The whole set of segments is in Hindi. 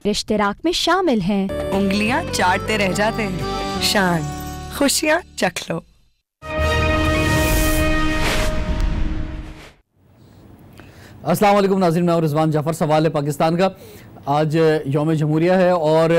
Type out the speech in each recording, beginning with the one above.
इश्तिराक में शामिल हैं। उंगलियां चाटते रह जाते हैं, शान खुशियां चख लो। अस्सलाम वालेकुम नाज़रीन, मैं रिजवान जाफ़र। सवाल है पाकिस्तान का। आज यौम जमहूरिया है और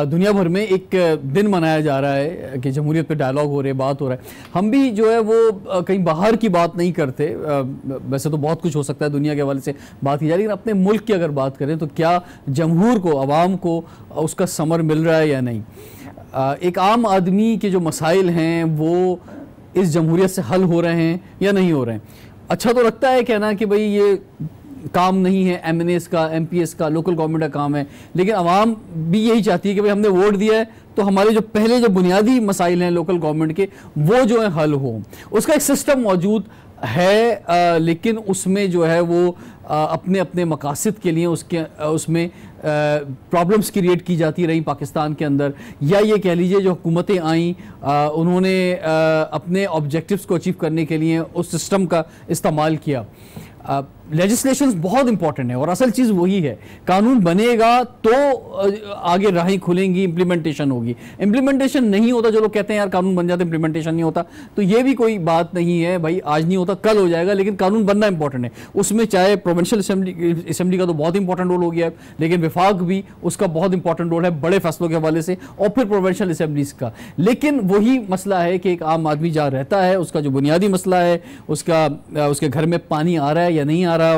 दुनिया भर में एक दिन मनाया जा रहा है कि जमहूरियत पे डायलॉग हो रहे, बात हो रहा है। हम भी जो है वो कहीं बाहर की बात नहीं करते, वैसे तो बहुत कुछ हो सकता है दुनिया के हवाले से बात की जा रही है, लेकिन अपने मुल्क की अगर बात करें तो क्या जमहूर को, आवाम को उसका समर मिल रहा है या नहीं। एक आम आदमी के जो मसाइल हैं वो इस जमहूरियत से हल हो रहे हैं या नहीं हो रहे हैं। अच्छा तो लगता है कहना कि भाई ये काम नहीं है MNAs का, MPs का, लोकल गवर्नमेंट का काम है, लेकिन आवाम भी यही चाहती है कि भाई हमने वोट दिया है तो हमारे जो पहले जो बुनियादी मसाइल हैं लोकल गवर्नमेंट के वो जो है हल हो। उसका एक सिस्टम मौजूद है, लेकिन उसमें जो है वो अपने अपने मकासद के लिए उसमें प्रॉब्लम्स क्रिएट की जाती रही पाकिस्तान के अंदर, या ये कह लीजिए जो हुकूमतें आईं उन्होंने अपने ऑब्जेक्टिव्स को अचीव करने के लिए उस सिस्टम का इस्तेमाल किया। लेजिस्लेशंस बहुत इंपॉर्टेंट है और असल चीज़ वही है, कानून बनेगा तो आगे राहें खुलेंगी, इम्प्लीमेंटेशन होगी। इम्प्लीमेंटेशन नहीं होता, जो लोग कहते हैं यार कानून बन जाते इम्प्लीमेंटेशन नहीं होता, तो ये भी कोई बात नहीं है भाई, आज नहीं होता कल हो जाएगा, लेकिन कानून बनना इंपॉर्टेंट है। उसमें चाहे प्रोविंशियल असम्बली का तो बहुत इंपॉर्टेंट रोल हो गया है, लेकिन विफाक भी उसका बहुत इंपॉर्टेंट रोल है बड़े फैसलों के हवाले से, और फिर प्रोविंशियल असम्बलीज का। लेकिन वही मसला है कि एक आम आदमी जहाँ रहता है उसका जो बुनियादी मसला है, उसके घर में पानी आ रहा है या नहीं आ रहा,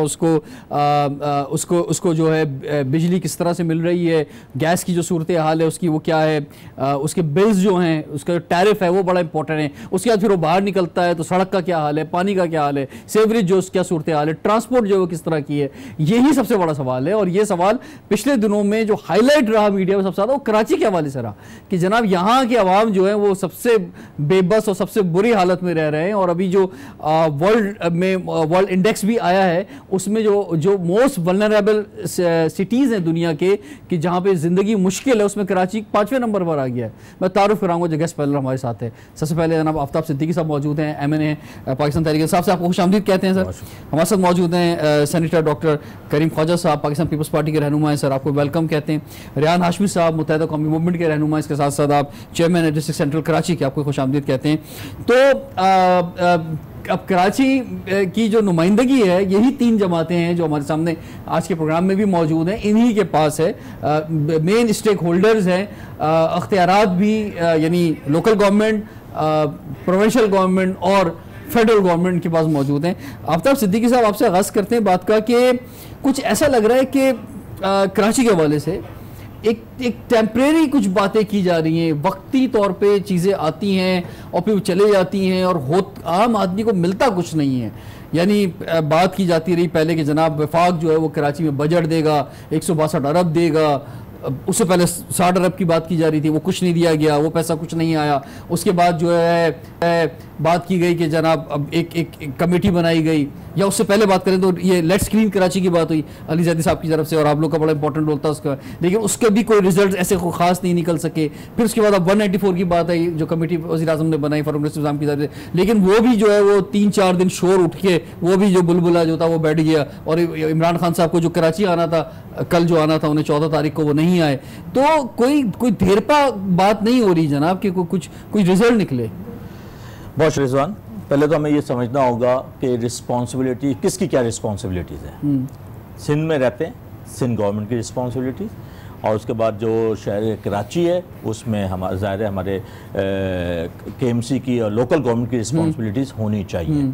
उसको जो है बिजली किस तरह से मिल रही है, गैस की जो सूरत हाल है उसकी वो क्या है, उसके बिल्स जो हैं, उसका जो टैरिफ है वो बड़ा इंपॉर्टेंट है। उसके बाद फिर वो बाहर निकलता है तो सड़क का क्या हाल है, पानी का क्या हाल है, सेवरेज जो क्या सूरत हाल है, ट्रांसपोर्ट जो है किस तरह की है, यही सबसे बड़ा सवाल है। और ये सवाल पिछले दिनों में जो हाईलाइट रहा मीडिया में सबसे ज़्यादा वो कराची के हवाले से रहा कि जनाब यहाँ के अवाम जो है वो सबसे बेबस और सबसे बुरी हालत में रह रहे हैं। और अभी जो वर्ल्ड इंडेक्स भी आया है उसमें जो मोस्ट वल्नरेबल सिटीज़ हैं दुनिया के कि जहाँ पे ज़िंदगी मुश्किल है, उसमें कराची 5वें नंबर पर आ गया है। मैं तारुफ कराऊंगा जो गेस्ट पैनल हमारे साथ है। सबसे पहले जनाब आफ्ताब सिद्दीकी साहब मौजूद हैं, MNA पाकिस्तान तहरीक इंसाफ से आपको खुशामदीद कहते हैं सर। हमारे साथ मौजूद हैं सेनेटर डॉक्टर करीम ख्वाजा साहब, पाकिस्तान पीपल्स पार्टी के रहनुमा हैं सर, आपको वेलकम कहते हैं। रियान हाशमी साहब मुत्तहिदा कौमी मूवमेंट के रहनुमा, इसके साथ साथ आप चेयरमैन है डिस्ट्रिक्ट सेंट्रल कराची के, आपको खुशामदीद कहते हैं। तो अब कराची की जो नुमाइंदगी है, यही 3 जमातें हैं जो हमारे सामने आज के प्रोग्राम में भी मौजूद हैं, इन्हीं के पास है मेन स्टेक होल्डर्स हैं, अख्तियारात भी, यानी लोकल गवर्नमेंट, प्रोविंशियल गवर्नमेंट और फेडरल गवर्नमेंट के पास मौजूद हैं। आफ्ताब सिद्दीकी साहब आपसे आगाज़ करते हैं बात का कि कुछ ऐसा लग रहा है कि कराची के हवाले से एक टेम्परेरी कुछ बातें की जा रही हैं, वक्ती तौर पे चीज़ें आती हैं और फिर चले जाती हैं और आम आदमी को मिलता कुछ नहीं है। यानी बात की जाती रही पहले कि जनाब वफाक जो है वो कराची में बजट देगा, 162 अरब देगा, उससे पहले 60 अरब की बात की जा रही थी, वो कुछ नहीं दिया गया, वो पैसा कुछ नहीं आया। उसके बाद जो है बात की गई कि जनाब अब एक कमेटी बनाई गई, या उससे पहले बात करें तो ये लेट्स स्क्रीन कराची की बात हुई अली ज़ैदी साहब की तरफ से, और आप लोग का बड़ा इंपॉर्टेंट रोल था उसका, लेकिन उसके भी कोई रिजल्ट ऐसे कोई खास नहीं निकल सके। फिर उसके बाद अब 194 की बात आई जो कमेटी वज़ीर आज़म ने बनाई फरूक निज़ाम की तरफ से, लेकिन वो भी जो है वो 3-4 दिन शोर उठ के वो भी जो बुलबुला जो था वो बैठ गया। और इमरान खान साहब को जो कराची आना था, कल जो आना था उन्हें 14 तारीख को, वो नहीं आए। तो कोई देरपा बात नहीं हो रही जनाब कि कुछ रिजल्ट निकले। बहुत रिजवान, पहले तो हमें ये समझना होगा कि रिस्पॉन्सिबिलिटी किसकी क्या रिस्पॉन्सिबिलिटीज़ हैं। सिंध में रहते हैं, सिंध गवर्नमेंट की रिस्पॉन्सिबिलिटीज़, और उसके बाद जो शहर कराची है उसमें हमारे ज़ाहिर है हमारे KMC की और लोकल गवर्नमेंट की रिस्पॉन्सिबिलिटीज़ होनी चाहिए।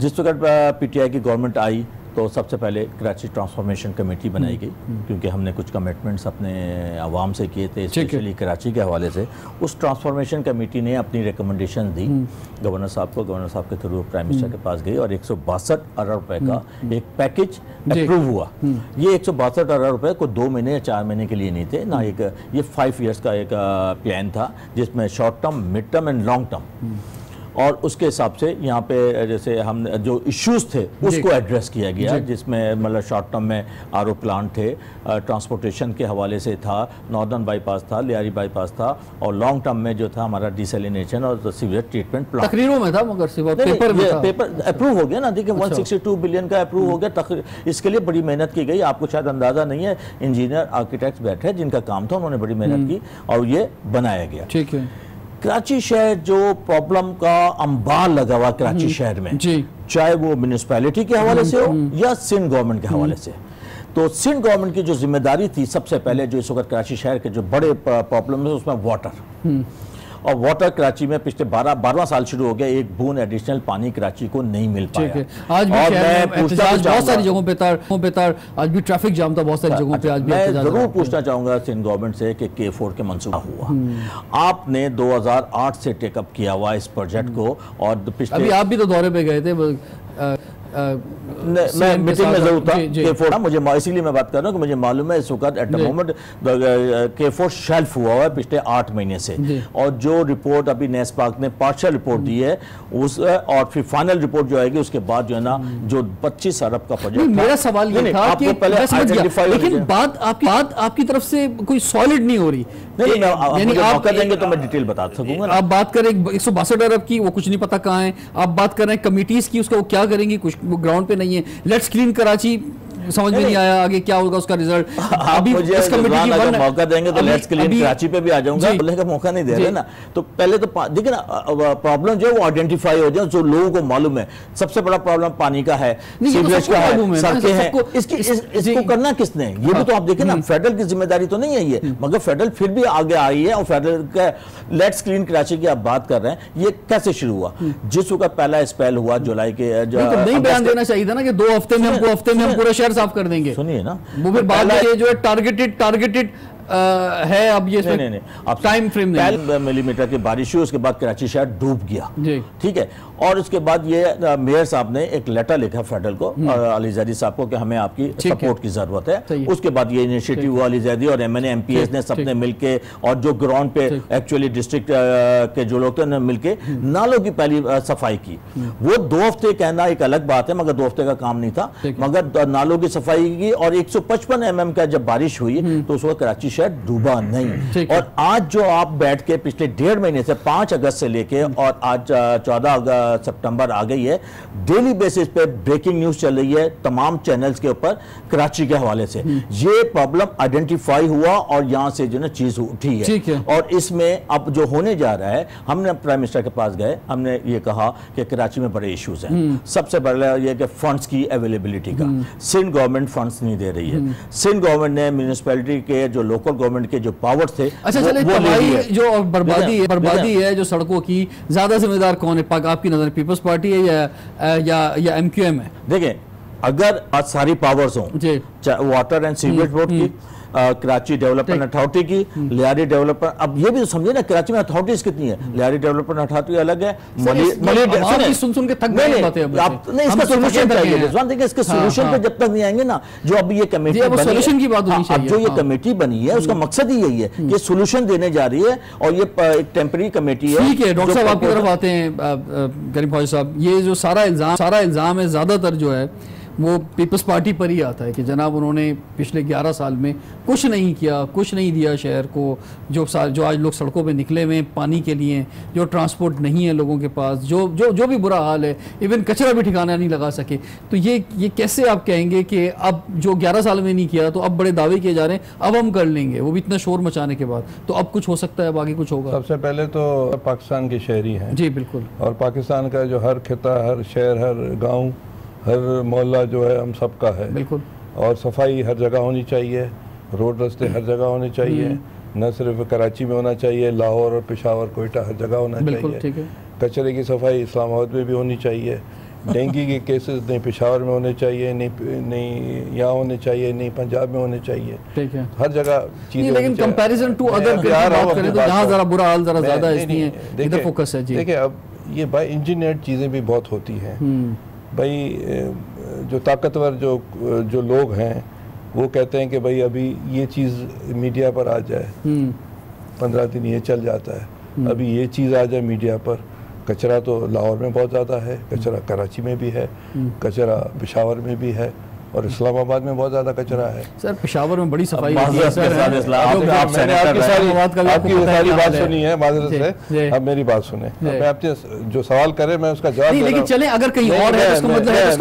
जिस वक्त PTI की गवर्नमेंट आई तो सबसे पहले कराची ट्रांसफॉर्मेशन कमेटी बनाई गई, क्योंकि हमने कुछ कमिटमेंट्स अपने आवाम से किए थे, स्पेशली कराची के हवाले से। उस ट्रांसफॉर्मेशन कमेटी ने अपनी रिकमेंडेशन दी गवर्नर साहब को, गवर्नर साहब के थ्रू प्राइम मिनिस्टर के पास गई और 162 अरब रुपए का एक पैकेज अप्रूव हुआ। ये 162 अरब रुपए को 2 महीने या 4 महीने के लिए नहीं थे ना, ये 5 ईयर्स का एक प्लान था जिसमें short term, mid term and long term. और उसके हिसाब से यहाँ पे जैसे हम जो इश्यूज थे उसको एड्रेस किया गया, जिसमें मतलब शॉर्ट टर्म में आरओ प्लांट थे, ट्रांसपोर्टेशन के हवाले से था, नॉर्दर्न बाईपास था, लियारी बाईपास था, और लॉन्ग टर्म में जो था हमारा डिसैलिनेशन और सीवेज ट्रीटमेंट प्लांट। तकरीरों में था मगर सिर्फ पेपर में था। पेपर अप्रूव हो गया ना, देखिए 162 बिलियन का अप्रूव हो गया। इसके लिए बड़ी मेहनत की गई, आपको शायद अंदाजा नहीं है, इंजीनियर आर्किटेक्ट्स बैठे जिनका काम था, उन्होंने बड़ी मेहनत की और ये बनाया गया। ठीक है। कराची शहर जो प्रॉब्लम का अंबार लगा हुआ कराची शहर में, चाहे वो म्यूनिसिपैलिटी के हवाले से हो या सिंध गवर्नमेंट के हवाले से, तो सिंध गवर्नमेंट की जो जिम्मेदारी थी सबसे पहले जो इस वक्त कराची शहर के जो बड़े प्रॉब्लम है उसमें वाटर, और वाटर कराची में पिछले 12वां साल शुरू हो गया, एक बूंद एडिशनल पानी कराची को नहीं मिल पाया। आज भी बहुत सारी जगहों पे आज भी ट्रैफिक जाम था बहुत सारी जगहों पे। आज मैं जरूर पूछना चाहूंगा सिंध गवर्नमेंट से कि K4 के मंसूबा हुआ, आपने 2008 से टेकअप किया हुआ इस प्रोजेक्ट को, और पिछले अभी आप भी तो दौरे पे गए थे, मैं मीटिंग में जरूर था K4, मुझे इसीलिए मैं बात कर रहा हूँ कि मुझे मालूम है इस वक्त at the moment K4 shelf हुआ हुआ है पिछले 8 महीने से, और जो रिपोर्ट अभी नेस्पाक ने पार्शियल रिपोर्ट दी है उस, और फिर फाइनल रिपोर्ट जो आएगी उसके बाद जो है ना जो 25 अरब का प्रोजेक्ट। मेरा सवाल ये था कि लेकिन बात आपकी तरफ से कोई सॉलिड नहीं हो रही। यानी आप देंगे तो मैं डिटेल बता सकूंगा। आप बात करें 162 अरब की, वो कुछ नहीं पता कहाँ है। आप बात कर रहे हैं कमिटीज की, उसका वो क्या करेंगी, कुछ ग्राउंड पे नहीं है। लेट्स क्लीन कराची समझ में नहीं आया आगे क्या होगा उसका रिजल्ट। अभी इस कमेटी की मौका देंगे तो लेट्स क्लीन कराची पे भी आ जाऊंगा, बोलने का मौका नहीं दे रहे ना। तो पहले तो देखिए ना प्रॉब्लम जो है वो आइडेंटिफाई हो जाए, जो लोगों को मालूम है। सबसे बड़ा प्रॉब्लम पानी का है, सीवरेज का है, सड़कें हैं, इसको करना किसने? ये भी तो आप देखें ना, फेडरल की जिम्मेदारी तो नहीं है ये, मगर फेडरल फिर भी आगे आई है। और फेडरल का लेट्स क्लीन कराची की आप बात कर रहे हैं, ये कैसे शुरू हुआ? जिस वक्त पहला स्पेल हुआ जुलाई के, नहीं बयान देना चाहिए था ना कि 2 हफ्ते में हम पूरा शहर साफ कर देंगे। सुनिए ना, वो फिर बाद में ये जो है टारगेटेड है। अब ये नहीं, अब टाइम फ्रेम नहीं, मिलीमीटर की बारिश हुई, उसके बाद कराची शहर डूब गया, ठीक है। और उसके बाद ये मेयर साहब ने एक लेटर लिखा फेडरल को, अली जैदी साहब को, कि हमें आपकी सपोर्ट की जरूरत है। उसके बाद ये इनिशिएटिव हुआ, अली जैदी और MNA MPs ने सबने मिलके, और जो ग्राउंड पे एक्चुअली डिस्ट्रिक्ट के जो लोग थे उन्होंने मिलके नालों की पहली सफाई की। वो 2 हफ्ते कहना एक अलग बात है, मगर 2 हफ्ते का काम नहीं था, मगर नालों की सफाई की। और 155 mm का जब बारिश हुई तो उस वक्त कराची शहर डूबा नहीं। और आज जो आप बैठ के पिछले 1.5 महीने से 5 अगस्त से लेके और आज 14 सितंबर आ गई है, डेली बेसिस पे ब्रेकिंग न्यूज चल रही है तमाम चैनल्स के ऊपर कराची के हवाले से। ये प्रॉब्लम आइडेंटिफाई हुआ और यहां से जो ना चीज उठी है। और इसमें अब जो होने जा रहा है, हमने प्राइम मिनिस्टर के पास गए, हमने ये कहा कि कराची में बड़े इश्यूज हैं। सबसे पहले ये कि फंड्स की अवेलेबिलिटी का, सिंध गवर्नमेंट फंड्स नहीं दे रही है। सिंध गवर्नमेंट ने म्यूनिसिपैलिटी के जो लोकल गवर्नमेंट के जो पावर्स थे, जो बर्बादी है जो सड़कों की, ज्यादा जिम्मेदार कौन है आपकी नजर? पीपल्स पार्टी है या MQM है? देखिए, अगर आज सारी पावर्स हों, वाटर एंड सीवरेज बोर्ड की, कराची डेवलपमेंट अथॉरिटी की, लियारी डेवलपमेंट, अब ये भी तो समझिए ना कराची में अथॉरिटीज कितनी है। लियारी डेवलपमेंट अथॉरिटी अलग है, सुन के थक गए बातें। नहीं, इसका सोल्यूशन चाहिए। देखिए, इसके सोल्यूशन पे जब तक नहीं आएंगे ना, जो अभी ये कमेटी सोल्यूशन की बात होनी चाहिए। जो ये कमेटी बनी है उसका मकसद ही यही है, ये सोल्यूशन देने जा रही है, और ये एक टेम्परेरी कमेटी है। ठीक है, डॉक्टर साहब आपकी तरफ आते हैं। करीम फौजी साहब, ये जो सारा इल्जाम है ज्यादातर जो है वो पीपल्स पार्टी पर ही आता है कि जनाब उन्होंने पिछले 11 साल में कुछ नहीं किया, कुछ नहीं दिया शहर को। जो आज लोग सड़कों पे निकले हुए पानी के लिए, जो ट्रांसपोर्ट नहीं है लोगों के पास, जो भी बुरा हाल है, इवन कचरा भी ठिकाना नहीं लगा सके। तो ये कैसे आप कहेंगे कि अब जो 11 साल में नहीं किया तो अब बड़े दावे किए जा रहे हैं अब हम कर लेंगे, वो भी इतना शोर मचाने के बाद? तो अब कुछ हो सकता है, अब आगे कुछ होगा? सबसे पहले तो पाकिस्तान के शहरी हैं जी, बिल्कुल, और पाकिस्तान का जो हर खिता, हर शहर, हर गाँव, हर मोहल्ला जो है हम सबका है, बिल्कुल। और सफाई हर जगह होनी चाहिए, रोड रास्ते हर जगह होने चाहिए, न सिर्फ कराची में होना चाहिए, लाहौर और पेशावर, कोयटा हर जगह होना चाहिए। कचरे की सफाई इस्लामाबाद में भी होनी चाहिए। डेंगू के केसेस नहीं पेशावर में होने चाहिए, नहीं यहाँ होने चाहिए, नहीं पंजाब में होने चाहिए, ठीक है, हर जगह चीजें। लेकिन कंपैरिजन टू अदर बात करें तो यहाँ जरा बुरा हाल जरा ज्यादा है, इसलिए इधर फोकस है जी। देखिए, अब ये बाय इंजीनियर्ड चीजें भी बहुत होती हैं भाई। जो ताकतवर जो लोग हैं वो कहते हैं कि भाई अभी ये चीज़ मीडिया पर आ जाए, 15 दिन ये चल जाता है, अभी ये चीज़ आ जाए मीडिया पर कचरा तो लाहौर में बहुत ज़्यादा है, कचरा कराची में भी है, कचरा पेशावर में भी है और इस्लामाबाद में बहुत ज़्यादा कचरा है। सर पेशावर में बड़ी सफाई मैंने आपकी सारी बात सुनी है, माजरत से अब मेरी बात सुने। मैं आपने जो सवाल करे मैं उसका जवाब नहीं, लेकिन चले अगर कहीं और है उसका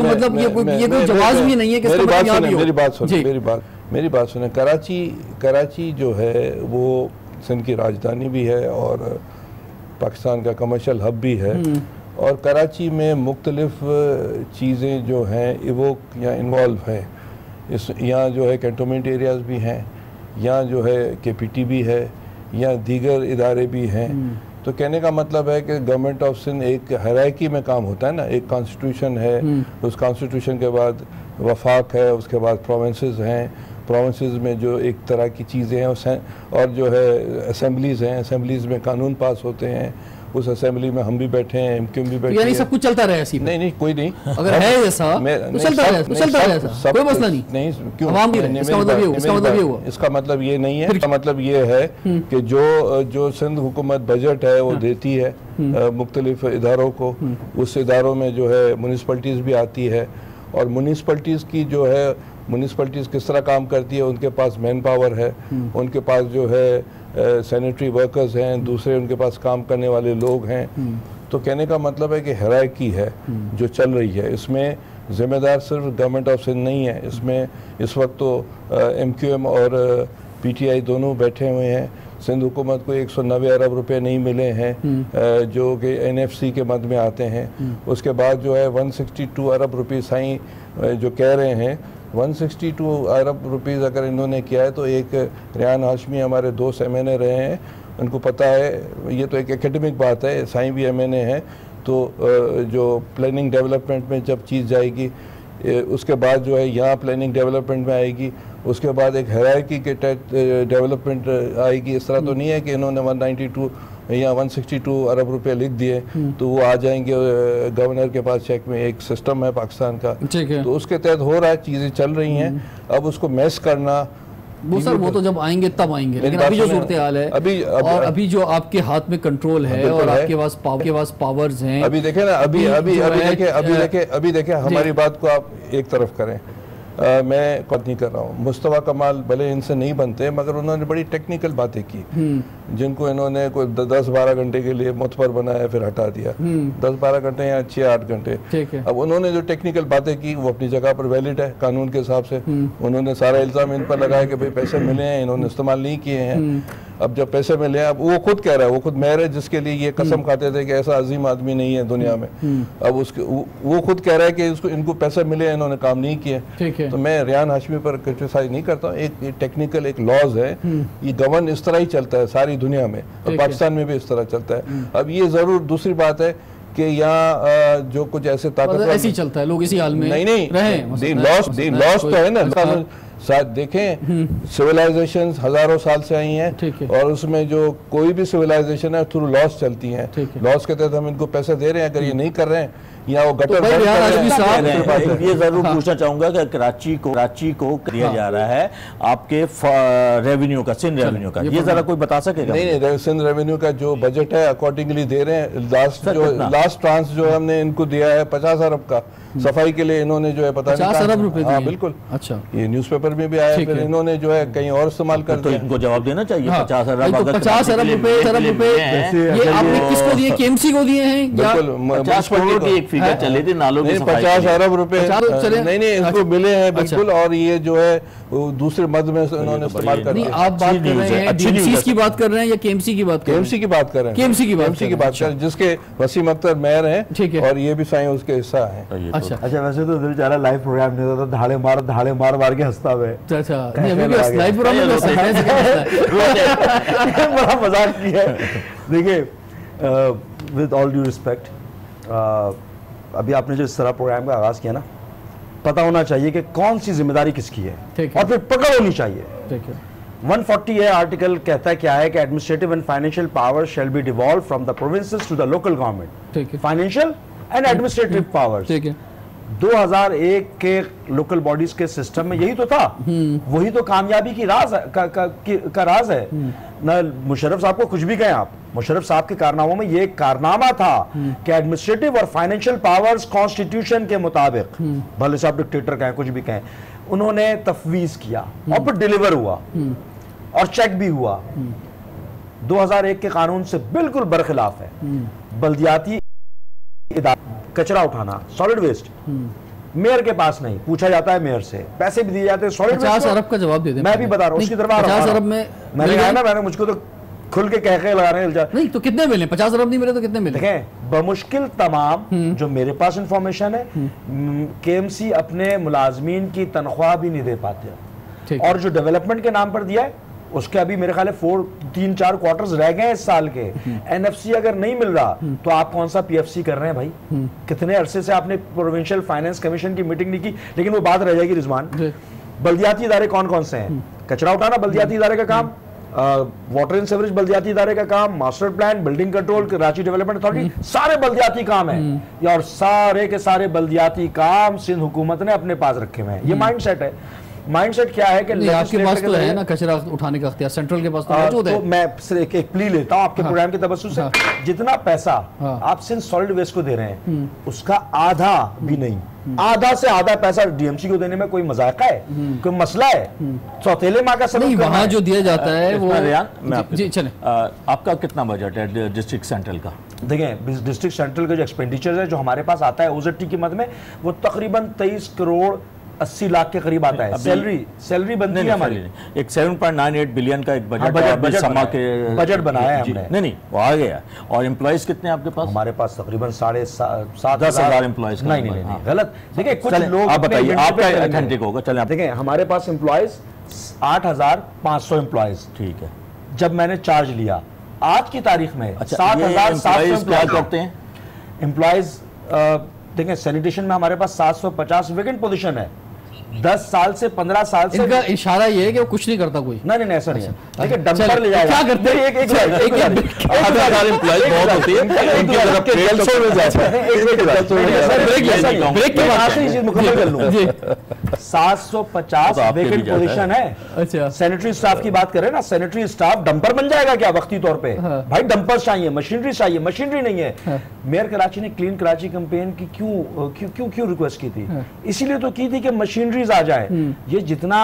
मतलब ये कोई जवाब भी नहीं है कि मेरी बात सुने। कराची जो है वो सिंध की राजधानी भी है और पाकिस्तान का कमर्शियल हब भी है और कराची में मुख्तलिफ चीज़ें जो हैं इवोक या इन्वॉल्व हैं। यहाँ जो है कैंटोनमेंट एरियाज़ भी हैं, यहाँ जो है KPT भी है, यहाँ दीगर इदारे भी हैं। तो कहने का मतलब है कि गवर्नमेंट ऑफ सिंध एक हायरार्की में काम होता है ना, एक कॉन्स्टिट्यूशन है, उस कॉन्स्टिट्यूशन के बाद वफाक है, उसके बाद प्रोविंसेस हैं, प्रोविंसेस में जो एक तरह की चीज़ें हैं और जो है असेंबलीज़ हैं, असेंबलीज़ में कानून पास होते हैं, उस असेंबली में हम भी बैठे हैं, MQM भी बैठे हैं। यानी सब कुछ चलता रहे ऐसी? नहीं कोई नहीं, अगर है ऐसा तो चलता रहे ऐसा कोई मसला नहीं। क्यों? इसका मतलब ये नहीं है। इसका मतलब ये है कि जो सिंध हुकूमत बजट है वो देती है मुख्तलिफ इदारों को, उस इदारों में जो है म्यूनिसिपैलिटीज़ भी आती है और म्यूनिसिपैलिटीज़ की जो है म्यूनिसिपैलिटीज़ किस तरह काम करती है, उनके पास मैन पावर है, उनके पास जो है सैनिटरी वर्कर्स हैं, दूसरे उनके पास काम करने वाले लोग हैं। तो कहने का मतलब है कि हायरार्की है जो चल रही है, इसमें ज़िम्मेदार सिर्फ गवर्नमेंट ऑफ सिंध नहीं है, इसमें इस वक्त तो MQM और PTI दोनों बैठे हुए हैं। सिंध हुकूमत को 190 अरब रुपए नहीं मिले हैं जो कि NFC के मद में आते हैं। उसके बाद जो है 162 अरब रुपये साईं जो कह रहे हैं, 162 अरब रुपीज़ अगर इन्होंने किया है तो एक रियान हाशमी हमारे दोस्त MNA रहे हैं, उनको पता है, ये तो एक एकेडमिक बात है, साईं भी MNA है। तो जो प्लानिंग डेवलपमेंट में जब चीज़ जाएगी उसके बाद जो है यहाँ प्लानिंग डेवलपमेंट में आएगी, उसके बाद एक हायरार्की के तहत डेवलपमेंट आएगी। इस तरह तो नहीं है कि इन्होंने 192 या 162 अरब रुपए लिख दिए तो वो आ जाएंगे गवर्नर के पास चेक में। एक सिस्टम है पाकिस्तान का, तो उसके तहत हो रहा है, चीज़ें चल रही हैं। अब उसको मैस करना वो तो जब आएंगे तब आएंगे, लेकिन अभी जो सूरत हाल है अभी जो आपके हाथ में कंट्रोल है और आपके पास पावर्स हैं। अभी देखें ना, अभी देखें हमारी बात को आप एक तरफ करें, मैं बात नहीं कर रहा हूँ। मुस्तफा कमाल भले इनसे नहीं बनते मगर उन्होंने बड़ी टेक्निकल बातें की जिनको इन्होंने कोई 10-12 घंटे के लिए मुतबर बनाया फिर हटा दिया, 10-12 घंटे या 6-8 घंटे। अब उन्होंने जो टेक्निकल बातें की वो अपनी जगह पर वैलिड है कानून के हिसाब से। उन्होंने सारा इल्ज़ाम इन पर लगाया कि भाई पैसे मिले हैं, इन्होंने इस्तेमाल नहीं किए हैं। अब जब पैसे मिले हैं, अब वो खुद कह रहा है, वो खुद मेयर है जिसके लिए ये कसम खाते थे कि ऐसा अजीम आदमी नहीं है दुनिया में। अब उसके वो खुद कह रहा है कि इनको पैसे मिले हैं, इन्होंने काम नहीं किए। तो मैं रियान हाशमी पर क्रिटिसाइज नहीं करता हूँ, एक टेक्निकल एक लॉज है, ये गवर्न इस तरह ही चलता है सारी दुनिया में और पाकिस्तान में भी इस तरह चलता है। अब ये जरूर दूसरी बात है कि यहाँ जो कुछ ऐसे ताकतवर ऐसे ही चलता है, लोग इसी हाल में नहीं लॉस तो है ना। साथ देखें सिविलाइजेशंस हजारों साल से आई हैं और उसमें जो कोई भी सिविलाइजेशन है थ्रू लॉस चलती हैं। लॉस के तहत हम इनको पैसे दे रहे हैं, अगर ये नहीं कर रहे हैं या वो गटर ये जरूर पूछना चाहूंगा कि कराची को दिया जा रहा है आपके रेवेन्यू का, सिंध रेवेन्यू का, ये जरा कोई बता सकेगा? नहीं, सिंध रेवेन्यू का जो बजट है अकॉर्डिंगली दे रहे हैं। लास्ट ट्रांस जो हमने इनको दिया है 50 अरब का सफाई के लिए, इन्होंने जो है पता नहीं 50 अरब रुपए। हाँ बिल्कुल, अच्छा, ये न्यूज़पेपर में भी आया, फिर इन्होंने जो है कहीं और इस्तेमाल कर दिया। इनको जवाब देना चाहिए। 50 अरब रुपए ये आपने किसको दिए? KMC को दिए हैं? 50 करोड़ की एक फिगर चले थे नालों की 50 अरब रुपए नहीं इसको मिले हैं बिल्कुल। और ये जो है दूसरे मद में इन्होंने इस्तेमाल कर दिया। आप बात कर रहे हैं DMCs की बात कर रहे हैं या KMC की बात कर रहे हैं? KMC की बात कर रहे हैं, KMC की बात कर रहे हैं, जिसके वसीम अख्तर मेयर हैं और ये भी साईं उसके हिस्सा है। अच्छा, वैसे तो बेचारा लाइव प्रोग्राम नहीं होता, धाड़े मार के हंसता है। अच्छा, अभी भी लाइव प्रोग्राम में बड़ा मजाक किया है। देखिए, विद ऑल ड्यू रिस्पेक्ट, अभी आपने जो इस तरह प्रोग्राम का आगाज किया ना, पता होना चाहिए कि कौन सी जिम्मेदारी किसकी है और फिर पकड़ होनी चाहिए। 140 है आर्टिकल कहता है क्या है कि administrative and financial power shall be devolve from the provinces to the local government, financial and administrative powers. 2001 के लोकल बॉडीज के सिस्टम में यही तो था, वही तो कामयाबी की राज का राज है। ना मुशर्रफ साहब को कुछ भी कहें आप, मुशर्रफ साहब के कारनामों में ये कारनामा था कि एडमिनिस्ट्रेटिव और फाइनेंशियल पावर्स कॉन्स्टिट्यूशन के मुताबिक, भले साहब डिक्टेटर कहें कुछ भी कहें, उन्होंने तफवीज किया और फिर डिलीवर हुआ और चेक भी हुआ। 2001 के कानून से बिल्कुल बरखिलाफ है। बल्दियाती कचरा उठाना, सॉलिड वेस्ट, मेयर के पास नहीं, पूछा जाता है मेयर से, पैसे भी दिए जाते हैं सॉलिड वेस्ट। 50 अरब का जवाब दे दे। मैं भी बता रहा हूँ उसकी तरफ आ रहा हूँ। 50 अरब में मैंने कहा ना, मैंने मुझको तो खुल के कह लगा रहे हैं। नहीं तो कितने मिले? 50 अरब नहीं मिले तो कितने मिले? देखें, बमुश्किल तमाम जो मेरे पास इंफॉर्मेशन है, केएमसी अपने मुलाजमीन की तनख्वाह भी नहीं दे पाते, और जो डेवलपमेंट के नाम पर दिया है उसके अभी मेरे ख्याल है 3-4 क्वार्टर्स रह गए इस साल के। एनएफसी अगर नहीं मिल रहा तो आप कौन सा पीएफसी कर रहे हैं भाई? कितने अरसे से आपने प्रोविंशियल फाइनेंस कमीशन की मीटिंग नहीं की? लेकिन वो बात रह जाएगी रिजवान, बल्दियाती इदारे कौन कौन से हैं? कचरा उठाना बल्दियाती इदारे का काम, वाटर एंड सीवरेज बल्दियाती इदारे का काम, master plan, building control, Karachi development authority, सारे बल्दियाती काम है, और सारे के सारे बल्दियाती काम सिंध हुकूमत ने अपने पास रखे हुए हैं। ये माइंडसेट है। माइंडसेट क्या है कि आपके पास तो है ना कचरा उठाने का अख्तियार, सेंट्रल के पास तो मौजूद है। तो मैं सिर्फ एक प्ली लेता हूं आपके प्रोग्राम के तबस्सुस से, जितना पैसा आप सिर्फ सॉलिड वेस्ट को दे रहे हैं उसका आधा भी नहीं, आधा से आधा पैसा डीएमसी को देने में कोई मजाक है? कोई मसला है? सौतेले माँ का सबक वहां जो दिया जाता है वो। जी चले, आपका कितना बजट है डिस्ट्रिक्ट सेंट्रल का? देखें, डिस्ट्रिक्ट सेंट्रल का जो एक्सपेंडिचर है जो हमारे पास आता है ओजेटी की मद में, वो तकरीबन 23 करोड़ 80 लाख के करीब आता है। सैलरी बनती है हमारी। एक 7.98 बिलियन का एक बजट बनाया है हमने। नहीं वो आ गया। और एम्प्लॉइज कितने हैं आपके पास? हमारे पास तकरीबन 7,500 एम्प्लॉइज। नहीं गलत। देखिए कुछ लोग, आप बताइए, आपका ऑथेंटिक होगा। चलें, देखिए हमारे पास एम्प्लॉइज 8,500 एम्प्लॉइज। ठीक है। जब मैंने चार्ज लिया आज की तारीख में 7,700 क्या करते हैं एम्प्लॉइज? देखिए सैनिटेशन में हमारे पास 750 वेकेंट पोजीशन है। 10 साल से 15 साल से इनका इशारा ये है कि वो कुछ नहीं करता कोई। नहीं ऐसा नहीं है। देखिए डंपर ले जाएगा। क्या करते हैं? मुकम्मल कर लूंगा। 750 वेकेंट पोजीशन है। अच्छा, सैनिटरी स्टाफ की बात करें ना, सैनिटरी स्टाफ डंपर बन जाएगा क्या वक्ती तौर पे? भाई डंपर चाहिए, मशीनरी चाहिए, मशीनरी नहीं है। मेयर कराची ने क्लीन कराची कैंपेन की क्यों रिक्वेस्ट की थी? इसीलिए तो की थी कि मशीनरी आ जाए। ये जितना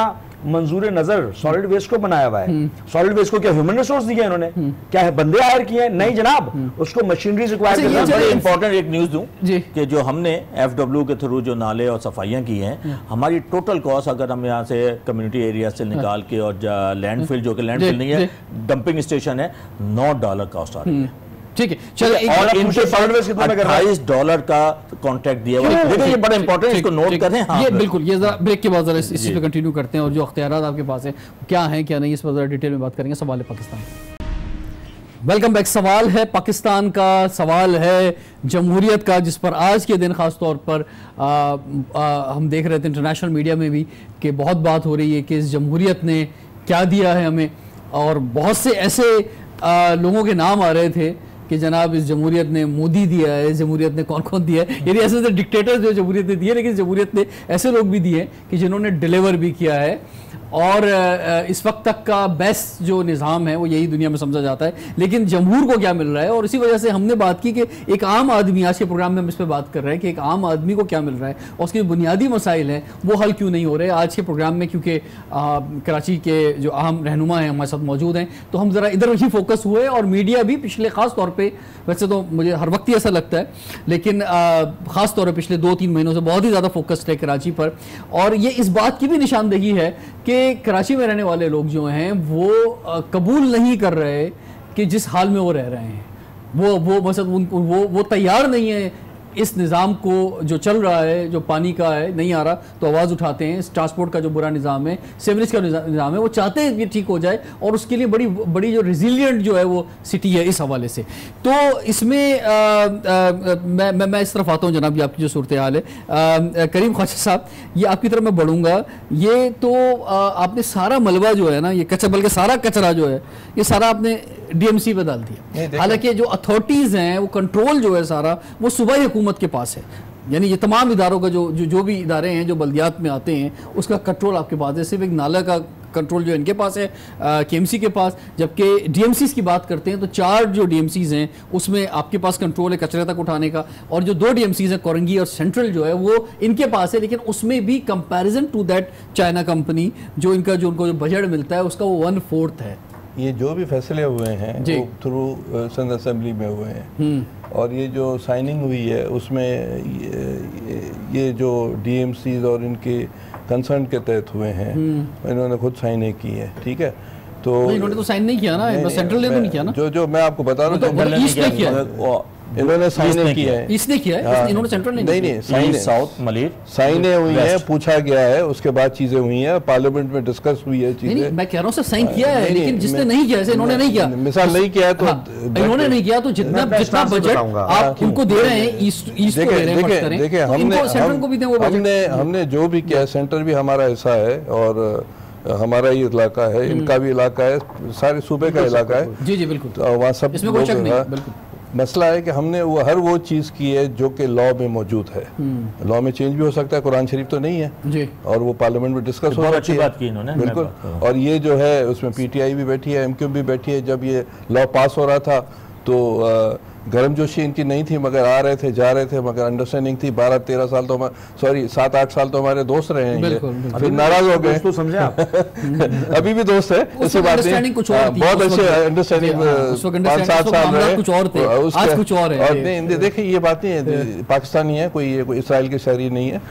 मंजूर नजर सॉलिड वेस्ट को बनाया हुआ है, सॉलिड वेस्ट को क्या ह्यूमन रिसोर्स दिए इन्होंने? क्या है बंदे हायर किए हैं? नहीं जनाब, उसको मशीनरी रिक्वायर करना। बड़ी इंपॉर्टेंट एक न्यूज दूं कि जो हमने एफडब्ल्यू के थ्रू जो नाले और सफाइयां की हैं, हमारी टोटल कॉस्ट अगर हम यहाँ से कम्युनिटी एरिया से निकाल के और लैंडफिल, जो कि लैंडफिल नहीं है, डंपिंग स्टेशन है, $9 कॉस्ट आ रही है। ठीक है, चलिए। और इनके $28 का कॉन्ट्रैक्ट दिया हुआ है। देखिए ये बड़ा इंपॉर्टेंट, इसको नोट करें। ये बिल्कुल, ये जरा ब्रेक के बाद जरा इसी पे कंटिन्यू करते हैं, और जो अख्तियारात आपके पास है क्या है क्या नहीं, इस पर जरा डिटेल में बात करेंगे। सवाल है पाकिस्तान। Welcome back. सवाल है पाकिस्तान का, सवाल है जमहूरियत का, जिस पर आज के दिन खास तौर पर हम देख रहे थे इंटरनेशनल मीडिया में भी कि बहुत बात हो रही है कि इस जमहूरियत ने क्या दिया है हमें, और बहुत से ऐसे लोगों के नाम आ रहे थे कि जनाब इस जमहूरियत ने मोदी दिया है, इस जमहूरियत ने कौन कौन दिया है। यानी ऐसे डिक्टेटर जो जमहूरियत ने दिए, लेकिन जमहूरियत ने ऐसे लोग भी दिए कि जिन्होंने डिलीवर भी किया है, और इस वक्त तक का बेस्ट जो निज़ाम है वो यही दुनिया में समझा जाता है। लेकिन जमहूर को क्या मिल रहा है, और इसी वजह से हमने बात की कि एक आम आदमी, आज के प्रोग्राम में हम इस पर बात कर रहे हैं कि एक आम आदमी को क्या मिल रहा है और उसके बुनियादी मसाइल हैं वो हल क्यों नहीं हो रहे। आज के प्रोग्राम में क्योंकि कराची के जो अहम रहनुमा हैं हमारे साथ मौजूद हैं, तो हम ज़रा इधर ही फोकस हुए, और मीडिया भी पिछले ख़ास तौर पर, वैसे तो मुझे हर वक्त ही ऐसा लगता है, लेकिन ख़ास तौर पर पिछले 2-3 महीनों से बहुत ही ज़्यादा फोकस्ड है कराची पर। और ये इस बात की भी निशानदेही है कि कराची में रहने वाले लोग जो हैं वो कबूल नहीं कर रहे कि जिस हाल में वो रह रहे हैं, वो मतलब उनको वो तैयार नहीं है इस निज़ाम को जो चल रहा है, जो पानी का है नहीं आ रहा तो आवाज़ उठाते हैं, ट्रांसपोर्ट का जो बुरा निज़ाम है, सेवरेज का निज़ाम है, वो चाहते हैं कि ठीक हो जाए, और उसके लिए बड़ी बड़ी जो रिजिलियंट जो है वो सिटी है इस हवाले से। तो इसमें मैं इस तरफ आता हूँ जनाब, ये आपकी जो सूरत हाल है। करीम ख्वाजा साहब, ये आपकी तरफ मैं बढ़ूँगा। ये तो आपने सारा मलबा जो है ना, ये कचरा, बल्कि सारा कचरा जो है ये सारा आपने डीएमसी पे डाल दिया। हालांकि जो अथॉरिटीज़ हैं वो कंट्रोल जो है सारा वो सूबाई हुकूमत के पास है, यानी ये तमाम इदारों का जो भी इदारे हैं जो बल्दियात में आते हैं उसका कंट्रोल आपके पास है। सिर्फ एक नाला का कंट्रोल जो इनके पास है केएमसी के पास, जबकि डीएमसीज की बात करते हैं तो 4 जो डीएमसीज हैं उसमें आपके पास कंट्रोल है कचरे तक उठाने का, और जो 2 डीएमसीज हैं कोरंगी और सेंट्रल जो है वो इनके पास है, लेकिन उसमें भी comparison to that China company जो इनका जो उनको जो बजट मिलता है उसका वो 1/4 है। ये जो भी फैसले हुए हैं वो थ्रू सिंध असेंबली में हुए हैं, और ये जो साइनिंग हुई है उसमें ये जो डीएमसीज और इनके कंसर्न के तहत हुए हैं इन्होंने खुद साइन नहीं की है, ठीक है। तो इन्होंने तो साइन नहीं किया ना, सेंट्रल ने तो नहीं किया ना, जो मैं आपको बता रहा हूँ इन्होंने साइन नहीं किया है, इसने किया है, इन्होंने सेंट्रल नहीं साइन साउथ मलिर साइनें हुई हैं, पूछा गया है, उसके बाद चीजें हुई हैं, पार्लियामेंट में डिस्कस हुई है चीजें। मैं कह रहा हूँ सर साइन किया है, लेकिन जिसने नहीं किया, इन्होंने नहीं किया, मिसाल नहीं किया तो इन्होंने नहीं किया, तो जितना बजट आप उनको दे रहे हैं ईस्ट को दे रहे हैं, देखिए हमने जो भी किया, सेंटर भी हमारा हिस्सा है और हमारा ही इलाका है, इनका भी इलाका है, सारे सूबे का इलाका है। जी जी बिल्कुल, तो वहाँ सब इसमें कोई शक नहीं, बिल्कुल। मसला है कि हमने वो हर वो चीज़ की है जो कि लॉ में मौजूद है। लॉ में चेंज भी हो सकता है, कुरान शरीफ तो नहीं है जी, और वो पार्लियामेंट में डिस्कस हो सकती है। बहुत अच्छी बात की इन्होंने, बिल्कुल। और ये जो है उसमें पीटीआई भी बैठी है, एमक्यू भी बैठी है। जब ये लॉ पास हो रहा था तो गर्मजोशी इनकी नहीं थी, मगर आ रहे थे जा रहे थे, मगर अंडरस्टैंडिंग थी। 12-13 साल तो 7-8 साल तो हमारे दोस्त रहे हैं, फिर नाराज हो गए, तो समझे आप अभी भी दोस्त है, ऐसी बात नहीं, बहुत अच्छे अंडरस्टैंडिंग 5-7 साल रहे, कुछ और थे, आज कुछ और है। नहीं देखिए ये बात नहीं है, पाकिस्तानी है, कोई इसराइल के शहरी नहीं है,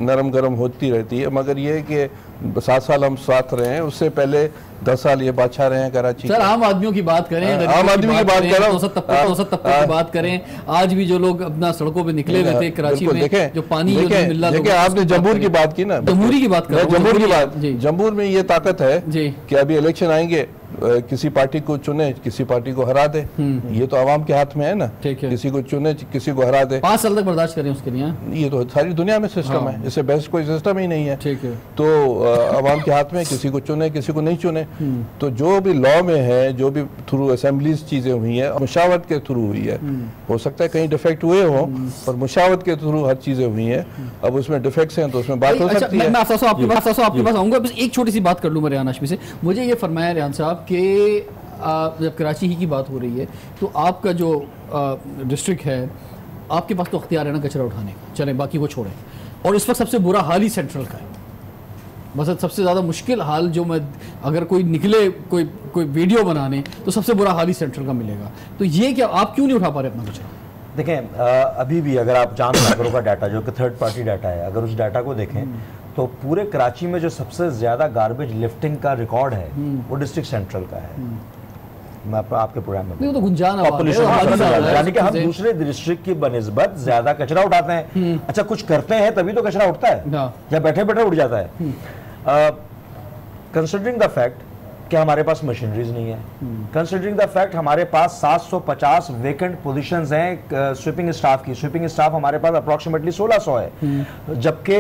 नरम गरम होती रहती है, मगर ये है कि 7 साल हम साथ रहे हैं, उससे पहले 10 साल ये बादशाह रहे हैं कराची। सर आम आदमियों की बात करें, आम आदमी की बात करें, औसत तबके की बात करें, आज भी जो लोग अपना सड़कों पे निकले हुए थे कराची में, जो पानी मिल रहा था। देखिए आपने जम्मूर की बात की ना, जम्मूरी की बात कर, जम्मूर की बात, जम्मूर में ये ताकत है कि अभी इलेक्शन आएंगे, किसी पार्टी को चुने, किसी पार्टी को हरा दे, ये तो आवाम के हाथ में है ना, किसी को चुने किसी को हरा दे। 5 साल तक बर्दाश्त करें उसके लिए, ये तो सारी दुनिया में सिस्टम है, इससे बेस्ट कोई सिस्टम ही नहीं है। तो आवाम के हाथ में, किसी को चुने किसी को नहीं चुने। तो जो भी लॉ में है, जो भी थ्रू असेंबलीज चीजें हुई है, मुशावरत के थ्रू हुई है, हो सकता है कहीं डिफेक्ट हुए हो, पर मुशावरत के थ्रू हर चीजें हुई हैं। अब उसमें डिफेक्ट्स हैं तो उसमें बात हो सकती है। मैं आपके पास आऊंगा, बस एक छोटी सी बात कर लूँ मैं रेहान हाशमी से। मुझे ये फरमाया रेहान साहब कि जब कराची ही की बात हो रही है तो आपका जो डिस्ट्रिक्ट है, आपके पास तो अख्तियार है ना कचरा उठाने का, चलें बाकी को छोड़ें, और इस वक्त सबसे बुरा हाल ही सेंट्रल का है। बस सबसे ज़्यादा मुश्किल हाल जो मैं, अगर कोई निकले कोई वीडियो बनाने तो सबसे बुरा हाल ही सेंट्रल का मिलेगा। तो ये क्या आप क्यों नहीं उठा पा रहे अपना कचरा? देखें अभी भी अगर आप चांद सागरों का डाटा जो कि थर्ड पार्टी डाटा है, अगर उस डाटा को देखें तो पूरे कराची में जो सबसे ज़्यादा गार्बेज लिफ्टिंग का रिकॉर्ड है वो डिस्ट्रिक्ट सेंट्रल का है। मैं आपके प्रोग्राम में तो गुंजान यानी कि हम दूसरे डिस्ट्रिक्ट की बनिस्बत ज्यादा कचरा उठाते हैं। अच्छा कुछ करते हैं तभी तो कचरा उठता है, या बैठे बैठे उठ जाता है। कंसिडरिंग द फैक्ट कि हमारे पास मशीनरीज नहीं है, कंसिडरिंग द फैक्ट हमारे पास 750 वेकेंट पोजीशंस हैं स्वीपिंग स्टाफ की। स्वीपिंग स्टाफ हमारे पास अप्रोक्सीमेटली 1600 है, जबकि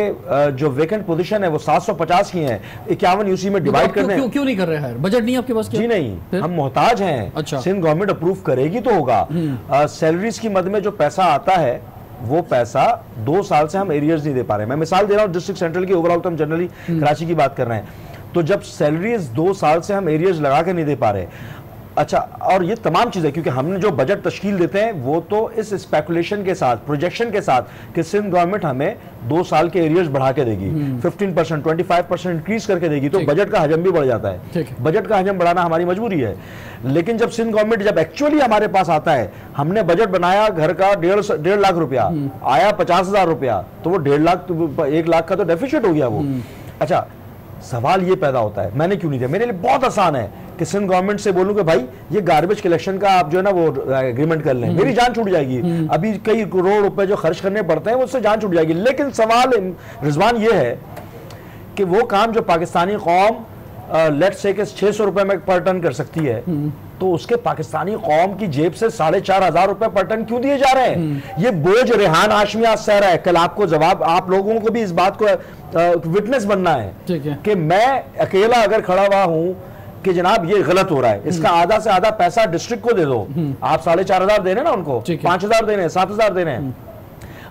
जो वेकेंट पोजीशन है वो 750 की हैं। 51 यूसी में डिवाइड करने क्यों नहीं कर रहे हैं? बजट नहीं आपके पास? जी नहीं, हम मोहताज हैं। अच्छा। सिंध गवर्नमेंट अप्रूव करेगी तो होगा। सैलरीज की मद में जो पैसा आता है वो पैसा 2 साल से हम एरियर्स नहीं दे पा रहे हैं। मैं मिसाल दे रहा हूँ डिस्ट्रिक्ट सेंट्रल की, ओवरऑल तो हम जनरली कराची की बात कर रहे हैं। तो जब सैलरीज 2 साल से हम एरियर्स लगा के नहीं दे पा रहे, अच्छा, और ये तमाम चीज़ें, क्योंकि हमने जो बजट तश्कील देते हैं वो तो इस स्पेकुलेशन के साथ, प्रोजेक्शन के साथ कि सिंध गवर्नमेंट हमें 2 साल के एरियर्स बढ़ा के देगी, 15%, 25% इंक्रीज करके देगी, तो बजट का हजम भी बढ़ जाता है। बजट का हजम बढ़ाना हमारी मजबूरी है। लेकिन जब सिंध गवर्नमेंट जब एक्चुअली हमारे पास आता है, हमने बजट बनाया घर का 1.5 लाख रुपया, आया 50,000 रुपया, तो वो 1 लाख का तो डेफिसिट हो गया वो। अच्छा, सवाल ये पैदा होता है मैंने क्यों नहीं दिया। मेरे लिए बहुत आसान है कि सिंध गवर्नमेंट से बोलूं कि भाई ये गार्बेज कलेक्शन का आप जो है ना वो एग्रीमेंट कर लें, मेरी जान छूट जाएगी। अभी कई करोड़ रुपए जो खर्च करने पड़ते हैं उससे जान छूट जाएगी। लेकिन सवाल रिजवान ये है कि वो काम जो पाकिस्तानी कौम लेट्स से कि 600 रुपए में पर टन कर सकती है, तो उसके पाकिस्तानी कौम की जेब से 4,500 रुपए पर टन क्यों दिए जा रहे हैं? ये बोझ रेहान हाशमी आज सह रहा है। कल आपको जवाब, आप लोगों को भी इस बात को विटनेस बनना है कि मैं अकेला अगर खड़ा हुआ हूं कि जनाब ये गलत हो रहा है, इसका आधा से आधा पैसा डिस्ट्रिक्ट को दे दो। आप 4,500 दे रहे हैं ना, उनको 5,000 दे रहे हैं, 7,000 दे रहे हैं,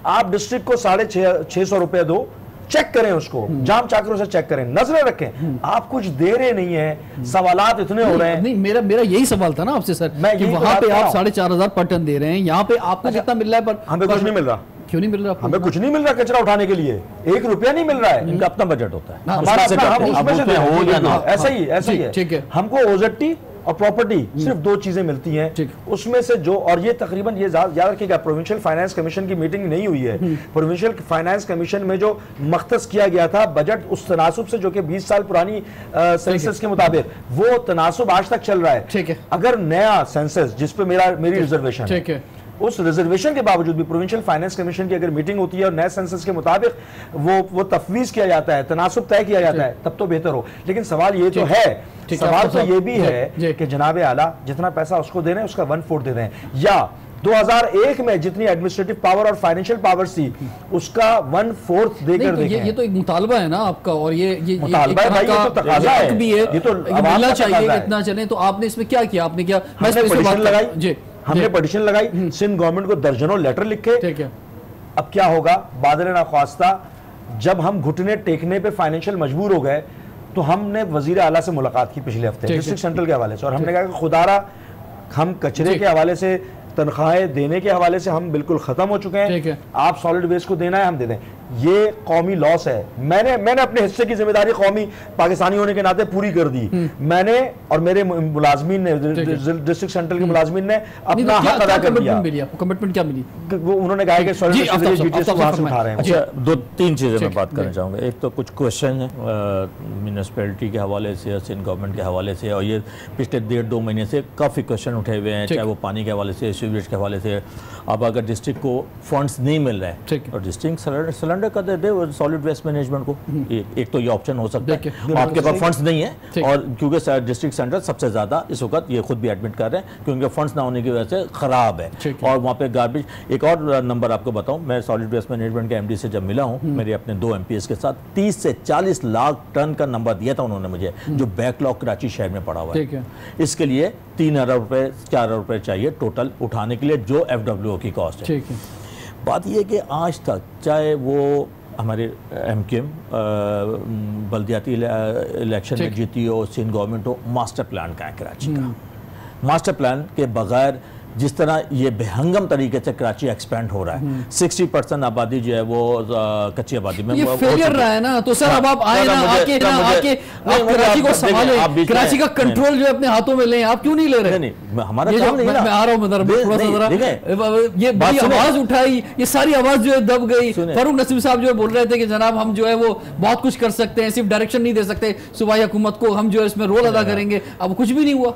आप डिस्ट्रिक्ट को 650 रुपए दो, चेक करें उसको, जाम चाकरों से चेक करें, नजरें रखें। आप कुछ दे रहे नहीं है, सवालात इतने हो रहे हैं। नहीं, मेरा यही सवाल था ना आपसे सर, मैं कि यही वहां तो पे बात आप 4,500 पर टन दे रहे हैं, यहाँ पे आपको जितना मिल रहा है पर हमें कुछ नहीं मिल रहा। क्यों नहीं मिल रहा आपको? हमें कुछ नहीं मिल रहा कचरा उठाने के लिए, 1 रुपया नहीं मिल रहा है। इनका अपना बजट होता है, हमारा उसमें से अपना, हम करते हैं। उसमें से अब उसमें देते हैं। हो या ना, ऐसा ही है। ठीक है। हमको ओजेटी और प्रॉपर्टी सिर्फ 2 चीजें मिलती हैं, ठीक। उसमें से जो, और ये तकरीबन ये याद रखिएगा, प्रोविंशियल फाइनेंस कमीशन की मीटिंग नहीं हुई है। प्रोविंशियल फाइनेंस कमीशन में जो मख्तस किया गया था बजट उस तनासुब से, जो कि 20 साल पुरानी सेंसस के मुताबिक, वो तनासुब आज तक चल रहा है। ठीक है। अगर नया सेंसस जिस पे मेरी रिजर्वेशन ठीक है, उस रिजर्वेशन के बावजूद भी प्रोविंशियल फाइनेंस कमीशन की अगर मीटिंग होती है और नए सेंसस के मुताबिक वो तफवीज किया जाता है, तनासुब तय किया जाता है, तब तो बेहतर हो। लेकिन सवाल ये तो है, सवाल तो ये भी है कि जनाब आला जितना पैसा उसको दे रहे हैं उसका 1/4 दे रहे हैं, या 2001 में जितनी एडमिनिस्ट्रेटिव पावर और फाइनेंशियल पावर थी उसका 1/4 देकर देखें। ये तो एक मुतालबा है ना आपका, और ये मुतालबा है भाई, ये तो तकाज़ा है, भी है, ये तो मिलना चाहिए कि इतना चले। तो आपने इसमें क्या किया? आपने क्या, हमने पिटीशन लगाई जी, हमने पिटीशन लगाई, सिंध गवर्नमेंट को दर्जनों लेटर लिखे। ठीक है। अब क्या होगा, बादल नाख्वास्ता जब हम घुटने टेकने पे फाइनेंशियल मजबूर हो गए तो हमने वजीर आला से मुलाकात की पिछले हफ्ते डिस्ट्रिक्ट सेंट्रल के हवाले से, और हमने कहा कि खुदारा हम कचरे के हवाले से, तनख्वाहें देने के हवाले से हम बिल्कुल खत्म हो चुके हैं, आप सॉलिड वेस्ट को देना है हम दे दें। ये कौमी लॉस है। मैंने अपने हिस्से की जिम्मेदारी कौमी पाकिस्तानी होने के नाते पूरी कर दी। मैंने और मेरे मुलाजमीन ने, डिस्ट्रिक्ट सेंट्रल के मुलाजमीन ने अपना हक अदा कर दिया। कमिटमेंट क्या मिली? वो उन्होंने कहा कि सॉलिड वेस्ट के लिए वहां से उठा रहे हैं। अच्छा, 2-3 चीज़ें मैं बात करना चाहूँगा। एक तो कुछ क्वेश्चन है म्यूनसिपैलिटी के हवाले से, सिंध गवर्नमेंट के हवाले से, और ये पिछले 1.5-2 महीने से काफ़ी क्वेश्चन उठे हुए हैं, चाहे वो पानी के हवाले से, सीवरेज के हवाले से। अब अगर डिस्ट्रिक्ट को फंड्स नहीं मिल रहे हैं और डिस्ट्रिक्ट सिलेंडर कर देते सॉलिड वेस्ट मैनेजमेंट को, एक तो ये ऑप्शन हो सकता है। आपके पास फंड्स नहीं है, और क्योंकि डिस्ट्रिक्ट सेंटर सबसे ज़्यादा इस वक्त ये खुद भी एडमिट कर रहे हैं क्योंकि फंड्स ना होने की वजह से ख़राब है, और वहाँ पे गार्बेज। एक और नंबर आपको बताऊँ, मैं सॉलिड वेस्ट मैनेजमेंट के MD से जब मिला हूँ, मेरे अपने 2 MPs के साथ, 30 से 40 लाख टन का नंबर दिया था उन्होंने मुझे, जो बैकलॉग कराची शहर में पड़ा हुआ है। इसके लिए 3 अरब रुपए 4 अरब रुपए चाहिए टोटल उठाने के लिए, जो FWO की कॉस्ट है। बात यह कि आज तक चाहे वो हमारे MQM बल्दियाती इलेक्शन में जीती हो, सिंध गवर्नमेंट हो, मास्टर प्लान का है कराची का। मास्टर प्लान के बगैर जिस तरह ये बेहंगम तरीके से कराची एक्सपेंड हो रहा है, 60% आबादी जो है वो कच्ची आबादी में ये फेलियर रहा है ना। तो सर अब आप आए ना, आके आप कराची को संभालें, कराची का कंट्रोल जो है अपने हाथों में लें। आप क्यों नहीं ले रहे? नहीं, हमारा काम नहीं है ना। मैं आ रहा हूं थोड़ा सा, ये बड़ी आवाज उठाई, ये सारी आवाज जो है दब गई। फारूक नसीम साहब जो है बोल रहे थे कि जनाब हम जो है वो बहुत कुछ कर सकते हैं, सिर्फ डायरेक्शन नहीं दे सकते सूबाई हुकूमत को, हम जो है इसमें रोल अदा करेंगे। अब कुछ भी नहीं हुआ।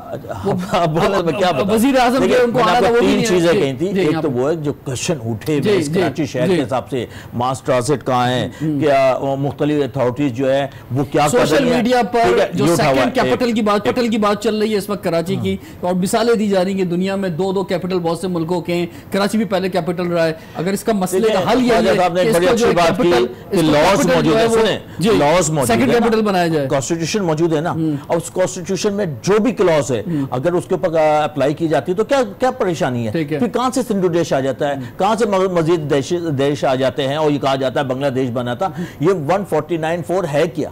वजीर आजम जो उनको 3 चीजें कही थी। एक तो वो है जो क्वेश्चन उठे हुए कराची शहर के हिसाब से, मास ट्रांसिट कहाँ है, क्या मुख्तलिफ अथॉरिटीज जो है वो क्या कर रही हैं। सोशल मीडिया पर जो सेकंड कैपिटल की बात चल रही है इस वक्त कराची की, और मिसालें दी जा रही है दुनिया में 2-2 कैपिटल बहुत से मुल्कों के हैं, कराची भी पहले कैपिटल रहा है। अगर इसका मसले का हल यह है कि बड़ी अच्छी बात की लॉज मौजूद है, सुने लॉज मौजूद है, सेकंड कैपिटल बनाया जाए, कॉन्स्टिट्यूशन मौजूद है ना, और उस कॉन्स्टिट्यूशन में जो भी क्लॉज है अगर उसके ऊपर अप्लाई की जाती है तो क्या परेशानी है? फिर कहां से सिंधु देश आ जाता है, कहां से मजीद देश आ जाते हैं, और ये कहा जाता है बांग्लादेश बना था। ये 149.4 है क्या?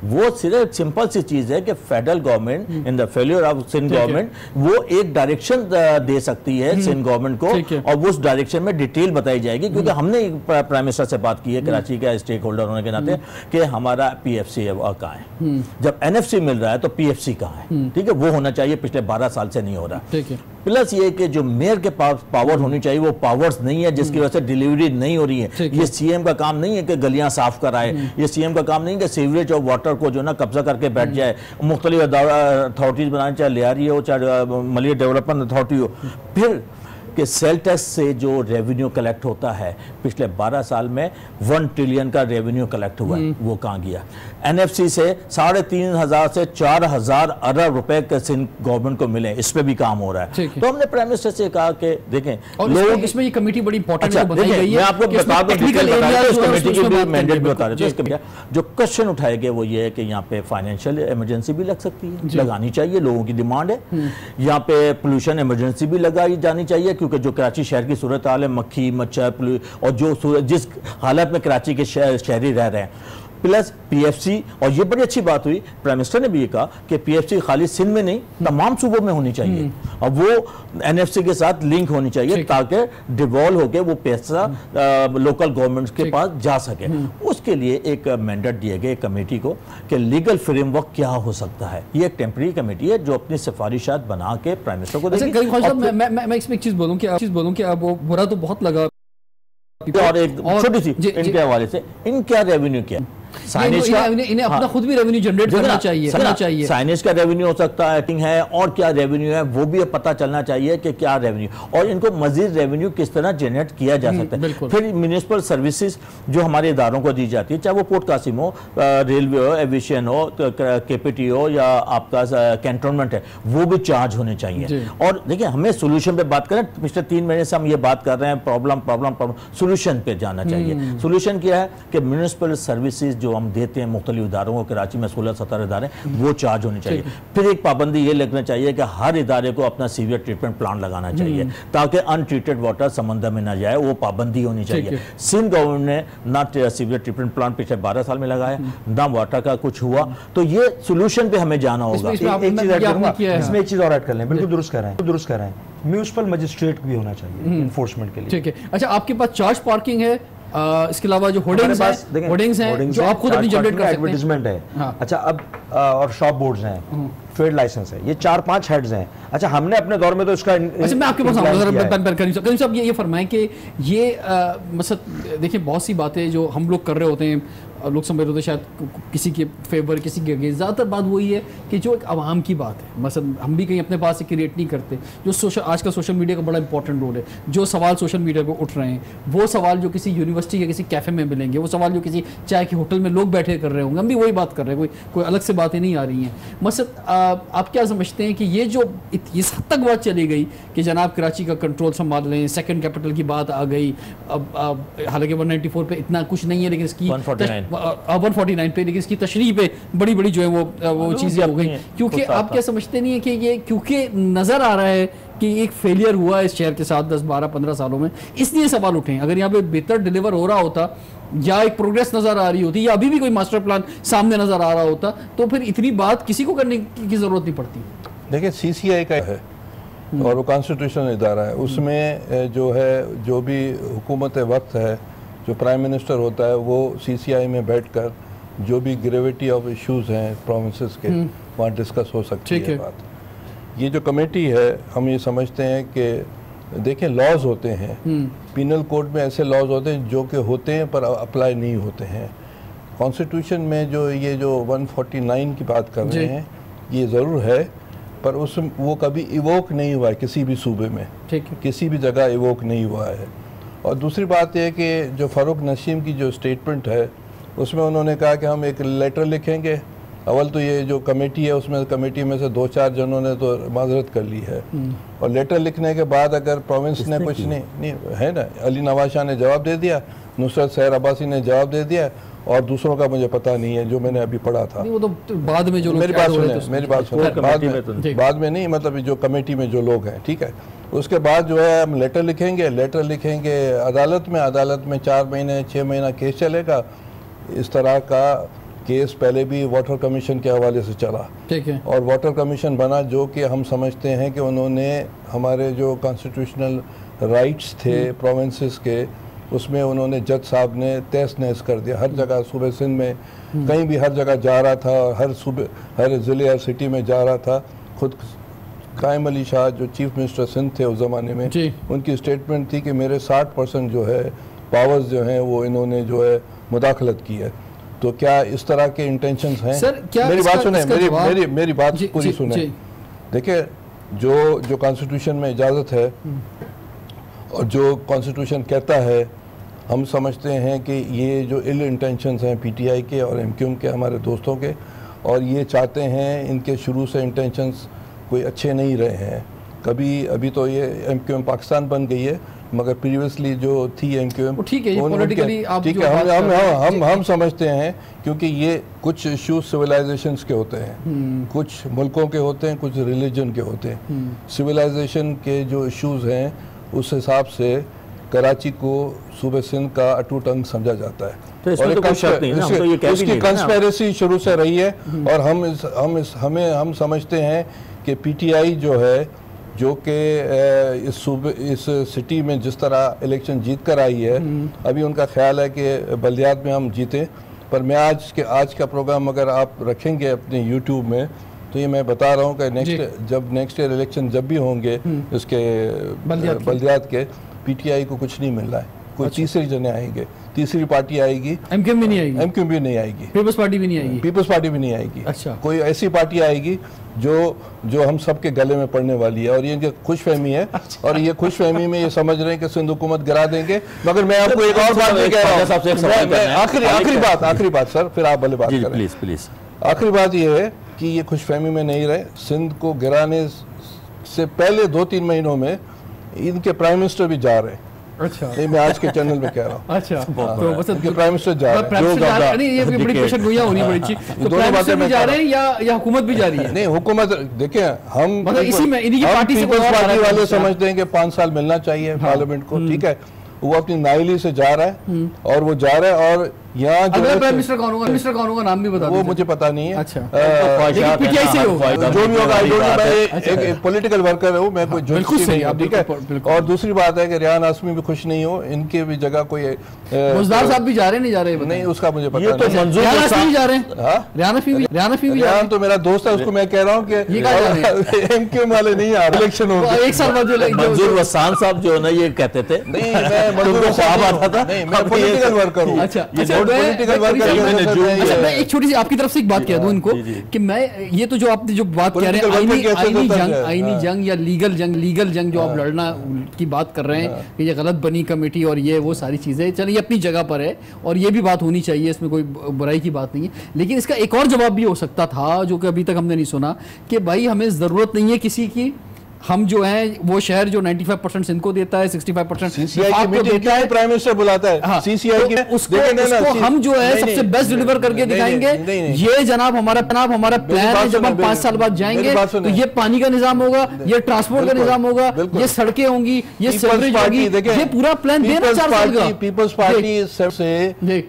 वो सिर्फ सिंपल सी चीज है कि federal government in the failure of Sindh government वो एक डायरेक्शन दे सकती है सिंध गवर्नमेंट को, और वो उस डायरेक्शन में डिटेल बताई जाएगी। क्योंकि हमने प्राइम मिनिस्टर से बात की है कराची का स्टेक होल्डर होने के नाते कि हमारा PFC कहाँ है, जब NFC मिल रहा है तो PFC कहाँ है? ठीक है, वो होना चाहिए, पिछले 12 साल से नहीं हो रहा। प्लस ये कि जो मेयर के पास पावर होनी चाहिए वो पावर्स नहीं है, जिसकी वजह से डिलीवरी नहीं हो रही है। ये CM का काम नहीं है कि गलियां साफ कराए, ये CM का काम नहीं है कि सीवरेज और वाटर को जो ना कब्जा करके बैठ जाए। मुख्तलिफ अथॉरिटीज बनानी, चाहे लियारी हो, चाहे मलिया डेवलपमेंट अथॉरिटी हो। फिर कि सेल टैक्स से जो रेवेन्यू कलेक्ट होता है, पिछले 12 साल में 1 ट्रिलियन का रेवेन्यू कलेक्ट हुआ है, वो कहाँ गया? NFC से 3,500 से 4,000 अरब रुपए के सिंध गवर्नमेंट को मिले, इस पे भी काम हो रहा है। तो हमने प्राइम मिनिस्टर से कहा कि देखें, और लोग इसमें ये कमेटी बड़ी इंपॉर्टेंट है, बताई गई है। मैं आपको बता दूं, इस कमेटी की भी मैंडेट भी बता रहे थे। जो क्वेश्चन उठाए गए वो ये है कि यहाँ पे फाइनेंशियल इमरजेंसी भी लग सकती है, लगानी चाहिए, लोगों की डिमांड है। यहाँ पे पोल्यूशन इमरजेंसी भी लगाई जानी चाहिए, क्योंकि जो कराची शहर की सूरत हाल है, मक्खी मच्छर और जो जिस हालत में कराची के शहरी रह रहे हैं, प्लस पीएफसी, और ये बड़ी अच्छी बात हुई, प्राइम मिनिस्टर ने भी ये कहा कि पीएफसी खाली सिंध में नहीं तमाम सूबों में होनी चाहिए और वो एनएफसी के साथ लिंक होनी चाहिए ताकि डिवॉल्व होके वो पैसा लोकल गवर्नमेंट्स के पास जा सके। उसके लिए एक मैंडेट दिए गए कमेटी को कि लीगल फ्रेमवर्क क्या हो सकता है। ये एक टेम्परेरी कमेटी है जो अपनी सिफारिशात बना के प्राइम मिनिस्टर को देगी। मैं इसमें एक चीज बोलूं कि अब वो बुरा तो बहुत लगा, और एक छोटी सी इनके हवाले से, इनका रेवेन्यू क्या है, इन्हें अपना खुद भी रेवेन्यू जनरेट करना चाहिए। साइनेज का रेवेन्यू हो सकता है और क्या रेवेन्यू है वो भी पता चलना चाहिए कि क्या रेवेन्यू, और इनको मजीद रेवेन्यू किस तरह जनरेट किया जा सकता है। फिर म्यूनिसिपल सर्विसेज जो हमारे इदारों को दी जाती है, चाहे वो पोर्ट कासिम हो, रेलवे हो, एविएशन हो, केपीटी हो या आपका कैंटोनमेंट है, वो भी चार्ज होने चाहिए। और देखिए हमें सोल्यूशन पे बात करें, पिछले 3 महीने से हम ये बात कर रहे हैं, प्रॉब्लम सोल्यूशन पे जाना चाहिए। सोल्यूशन क्या है कि म्यूनिसिपल सर्विसेज जो हम देते हैं मुख्तलिफ इदारों को, कराची में 16-17 इदारे, वो चार्ज होने चाहिए। फिर एक पाबंदी ये लगना चाहिए कि हर इदारे को अपना सीवियर ट्रीटमेंट प्लांट लगाना चाहिए ताकि अनट्रीटेड वाटर समंदर में ना जाए, वो पाबंदी होनी चाहिए। सिंध गवर्नमेंट ने ना सीवियर ट्रीटमेंट प्लांट पिछले 12 साल में लगाया, ना वाटर का कुछ हुआ, तो ये सोल्यूशन पे हमें जाना होगा। इसमें एक चीज और ऐड कर लें, बिल्कुल दुरुस्त कर रहे हैं, म्यूनिसिपल मजिस्ट्रेट भी होना चाहिए इन्फोर्समेंट के लिए। ठीक है। अच्छा, आपके पास चार्ज पार्किंग है, इसके अलावा जो होर्डिंग्स हैं जो आप खुद अपनी जनरेट कर सकते हैं, एडवर्टाइजमेंट है। अच्छा, अब और शॉप बोर्ड्स हैं, ट्रेड लाइसेंस है, ये 4-5 हेड्स हैं। अच्छा, हमने अपने दौर में तो इसका अच्छा, मैं आपके पास करीम साहब ये फरमाएं कि ये मतलब देखिए बहुत सी बातें जो हम लोग कर रहे होते हैं, लोग समझ रहे होते शायद किसी के फेवर किसी के अगेंस्ट, ज़्यादातर बात वही है कि जो एक आवाम की बात है, मतलब हम भी कहीं अपने पास से क्रिएट नहीं करते। जो आज का सोशल मीडिया का बड़ा इंपॉर्टेंट रोल है, जो सवाल सोशल मीडिया पर उठ रहे हैं, वो सवाल जो किसी यूनिवर्सिटी या किसी कैफ़े में मिलेंगे, वो सवाल जो किसी चाय के होटल में लोग बैठे कर रहे होंगे, हम भी वही बात कर रहे हैं, कोई अलग से बातें नहीं आ रही हैं। मतलब आप क्या समझते हैं कि ये जो इस हद तक बात चली गई कि जनाब कराची का कंट्रोल संभाल लें, सेकंड कैपिटल की बात आ गई, अब हालांकि 194 पे इतना कुछ नहीं है, लेकिन इसकी 149 पे, लेकिन इसकी तशरीह पे बड़ी बड़ी जो है वो चीज़ें हो गई, क्योंकि आप क्या समझते नहीं है कि ये क्योंकि नज़र आ रहा है कि एक फेलियर हुआ इस शहर के साथ 10, 12, 15 सालों में, इसलिए सवाल उठे। अगर यहाँ पे बेहतर डिलीवर हो रहा होता या एक प्रोग्रेस नज़र आ रही होती या अभी भी कोई मास्टर प्लान सामने नज़र आ रहा होता, तो फिर इतनी बात किसी को करने की ज़रूरत नहीं पड़ती। देखिए, CCI का है और वो कॉन्स्टिट्यूशनल इदारा है, उसमें जो है जो भी हुकूमत वक्त है, जो प्राइम मिनिस्टर होता है, वो CCI में बैठकर जो भी ग्रेविटी ऑफ इश्यूज़ हैं प्रोविंसेस के, वहाँ डिस्कस हो सकती है बात। ये जो कमेटी है, हम ये समझते हैं कि देखें, लॉज होते हैं, पीनल कोड में ऐसे लॉज होते हैं जो कि होते हैं पर अप्लाई नहीं होते हैं। कॉन्स्टिट्यूशन में जो ये जो 149 की बात कर रहे हैं, ये ज़रूर है, पर वो कभी इवोक नहीं हुआ है किसी भी सूबे में, किसी भी जगह इवोक नहीं हुआ है। और दूसरी बात यह कि जो फ़ारूक नसीम की जो स्टेटमेंट है, उसमें उन्होंने कहा कि हम एक लेटर लिखेंगे। अव्वल तो ये जो कमेटी है, उसमें कमेटी में से 2-4 जनों ने तो माजरत कर ली है, और लेटर लिखने के बाद अगर प्रोविंस ने कुछ नहीं है ना, अली नवाज शाह ने जवाब दे दिया, नुसरत सहर अब्बासी ने जवाब दे दिया, और दूसरों का मुझे पता नहीं है, जो मैंने अभी पढ़ा था। वो तो बाद में जो मेरी बात सुने, बाद में नहीं, मतलब जो कमेटी में जो लोग हैं, ठीक है। उसके बाद जो है हम लेटर लिखेंगे अदालत में 4 महीने 6 महीना केस चलेगा। इस तरह का केस पहले भी वाटर कमीशन के हवाले से चला, ठीक है, और वाटर कमीशन बना जो कि हम समझते हैं कि उन्होंने हमारे जो कॉन्स्टिट्यूशनल राइट्स थे प्रोविंसेस के, उसमें उन्होंने जज साहब ने तहस नहस कर दिया। हर जगह सूबे सिंध में कहीं भी हर जगह जा रहा था, हर सूबे, हर ज़िले, हर सिटी में जा रहा था। खुद कायम अली शाह जो चीफ मिनिस्टर सिंध थे उस ज़माने में, उनकी स्टेटमेंट थी कि मेरे 60% जो है पावर्स जो हैं वो इन्होंने जो है मुदाखलत की है। तो क्या इस तरह के इंटेंशंस हैं? मेरी बात सुने, मेरी बात पूरी सुने। देखिए, जो कॉन्स्टिट्यूशन में इजाज़त है और जो कॉन्स्टिट्यूशन कहता है, हम समझते हैं कि ये जो इल इंटेंशंस हैं PTI के और MQM के, हमारे दोस्तों के, और ये चाहते हैं, इनके शुरू से इंटेंशंस कोई अच्छे नहीं रहे हैं कभी। अभी तो ये MQM पाकिस्तान बन गई है, मगर प्रीवियसली जो थी MQM, ठीक है, पॉलिटिकली ठीक है, हम समझते हैं, क्योंकि ये कुछ इश्यूज सिविलाइजेशंस के होते हैं, कुछ मुल्कों के होते हैं, कुछ रिलीजन के होते हैं। सिविलाइजेशन के जो इश्यूज हैं उस हिसाब से कराची को सूबे सिंध का अटूट अंग समझा जाता है। तो इसमें तो कोई शक नहीं ना, हम तो ये कह भी इसकी नहीं रहे ना। कंस्पेरेसी शुरू से रही है और हम समझते हैं कि पीटीआई जो है, जो कि इस सिटी में जिस तरह इलेक्शन जीत कर आई है, अभी उनका ख्याल है कि बल्दियात में हम जीते। पर मैं आज का प्रोग्राम अगर आप रखेंगे अपने यूट्यूब में, तो ये मैं बता रहा हूँ कि नेक्स्ट ईयर इलेक्शन जब भी होंगे इसके बल्दियात के, पीटीआई को कुछ नहीं मिल रहा है। कोई तीसरी जने आएंगे, तीसरी पार्टी आएगी, एमक्यूएम भी नहीं आएगी, एमक्यूएम भी नहीं आएगी, पीपल्स पार्टी भी नहीं आएगी, पीपल्स पार्टी भी नहीं आएगी। अच्छा, कोई ऐसी पार्टी आएगी जो हम सबके गले में पड़ने वाली है। और ये इनकी खुशफहमी है। अच्छा। और ये खुशफहमी में ये समझ रहे हैं कि सिंध हुकूमत गिरा देंगे। मगर मैं आपको एक और बात भी कह रहा हूँ, आखिरी बात सर, फिर आप भले बात करें। Please please. आखिरी बात ये है कि ये खुशफहमी में नहीं रहे। सिंध को गिराने से पहले 2-3 महीनों में इनके प्राइम मिनिस्टर भी जा रहे हैं। अच्छा, नहीं, मैं आज के चैनल में कह रहा हूँ। अच्छा, तो बस प्राइम मिनिस्टर जा रहे हैं, नहीं, ये बड़ी क्वेश्चन गोइयां होनी बड़ी अच्छी। तो प्राइम मिनिस्टर भी जा रहे हैं या हुकूमत भी जा रही है? नहीं, हुकूमत देखिए, हम मतलब इसी में इन्हीं की पार्टी से पीपल्स पार्टी वाले समझते हैं कि 5 साल मिलना चाहिए पार्लियामेंट को, ठीक है। वो अपनी नाइली से जा रहा है और वो जा रहा है। और यहाँ जो प्राइम मिनिस्टर कौन होगा? मिनिस्टर कौन होगा? नाम भी बता वो मुझे पता नहीं है। अच्छा, पीटीआई से होगा, जो भी होगा। मैं एक पॉलिटिकल वर्कर हूँ, मैं कोई जोशी नहीं हूँ, ठीक है। और दूसरी बात है कि रियान हाशमी भी खुश नहीं हो, इनके भी जगह कोई मुजदार साहब भी जा रहे, नहीं जा रहे? नहीं, उसका मुझे पता नहीं। जा रहे हैं, रियान तो मेरा दोस्त है, उसको मैं कह रहा हूँ कि एमक्यूएम वाले नहीं आ रहे, इलेक्शन हो गए। एक साल बाद मंजूर वसान साहब जो है ना, ये कहते थे नहीं, मैं पॉलिटिकल वर्कर हूँ। अच्छा, पॉलिटिकल वर्कर। मैं एक छोटी सी आपकी तरफ से एक बात कह दूं इनको कि मैं ये तो जो आपने जो बात कह रहे हैं आईनी जंग या लीगल जंग जो आप लड़ना की बात कर रहे हैं कि ये गलत बनी कमेटी और ये वो सारी चीजें, चलिए अपनी जगह पर है और ये भी बात होनी चाहिए, इसमें कोई बुराई की बात नहीं है। लेकिन इसका एक और जवाब भी हो सकता था जो कि अभी तक हमने नहीं सुना, कि भाई हमें जरूरत नहीं है किसी की, हम जो है वो शहर जो 95% सिंध को देता है, 65% सीसीआई की मीटिंग के लिए प्राइम मिनिस्टर बुलाता है। हाँ, सीसीआई तो के उसको हम जो है सबसे बेस्ट डिलीवर करके दिखाएंगे। ये जनाब हमारा प्लान है, जब हम 5 साल बाद जाएंगे तो ये पानी का निजाम होगा, ये ट्रांसपोर्ट का निजाम होगा, ये सड़कें होंगी, ये सीवरेज होगी, ये पूरा प्लान देना 4 साल का। पीपल्स पार्टी से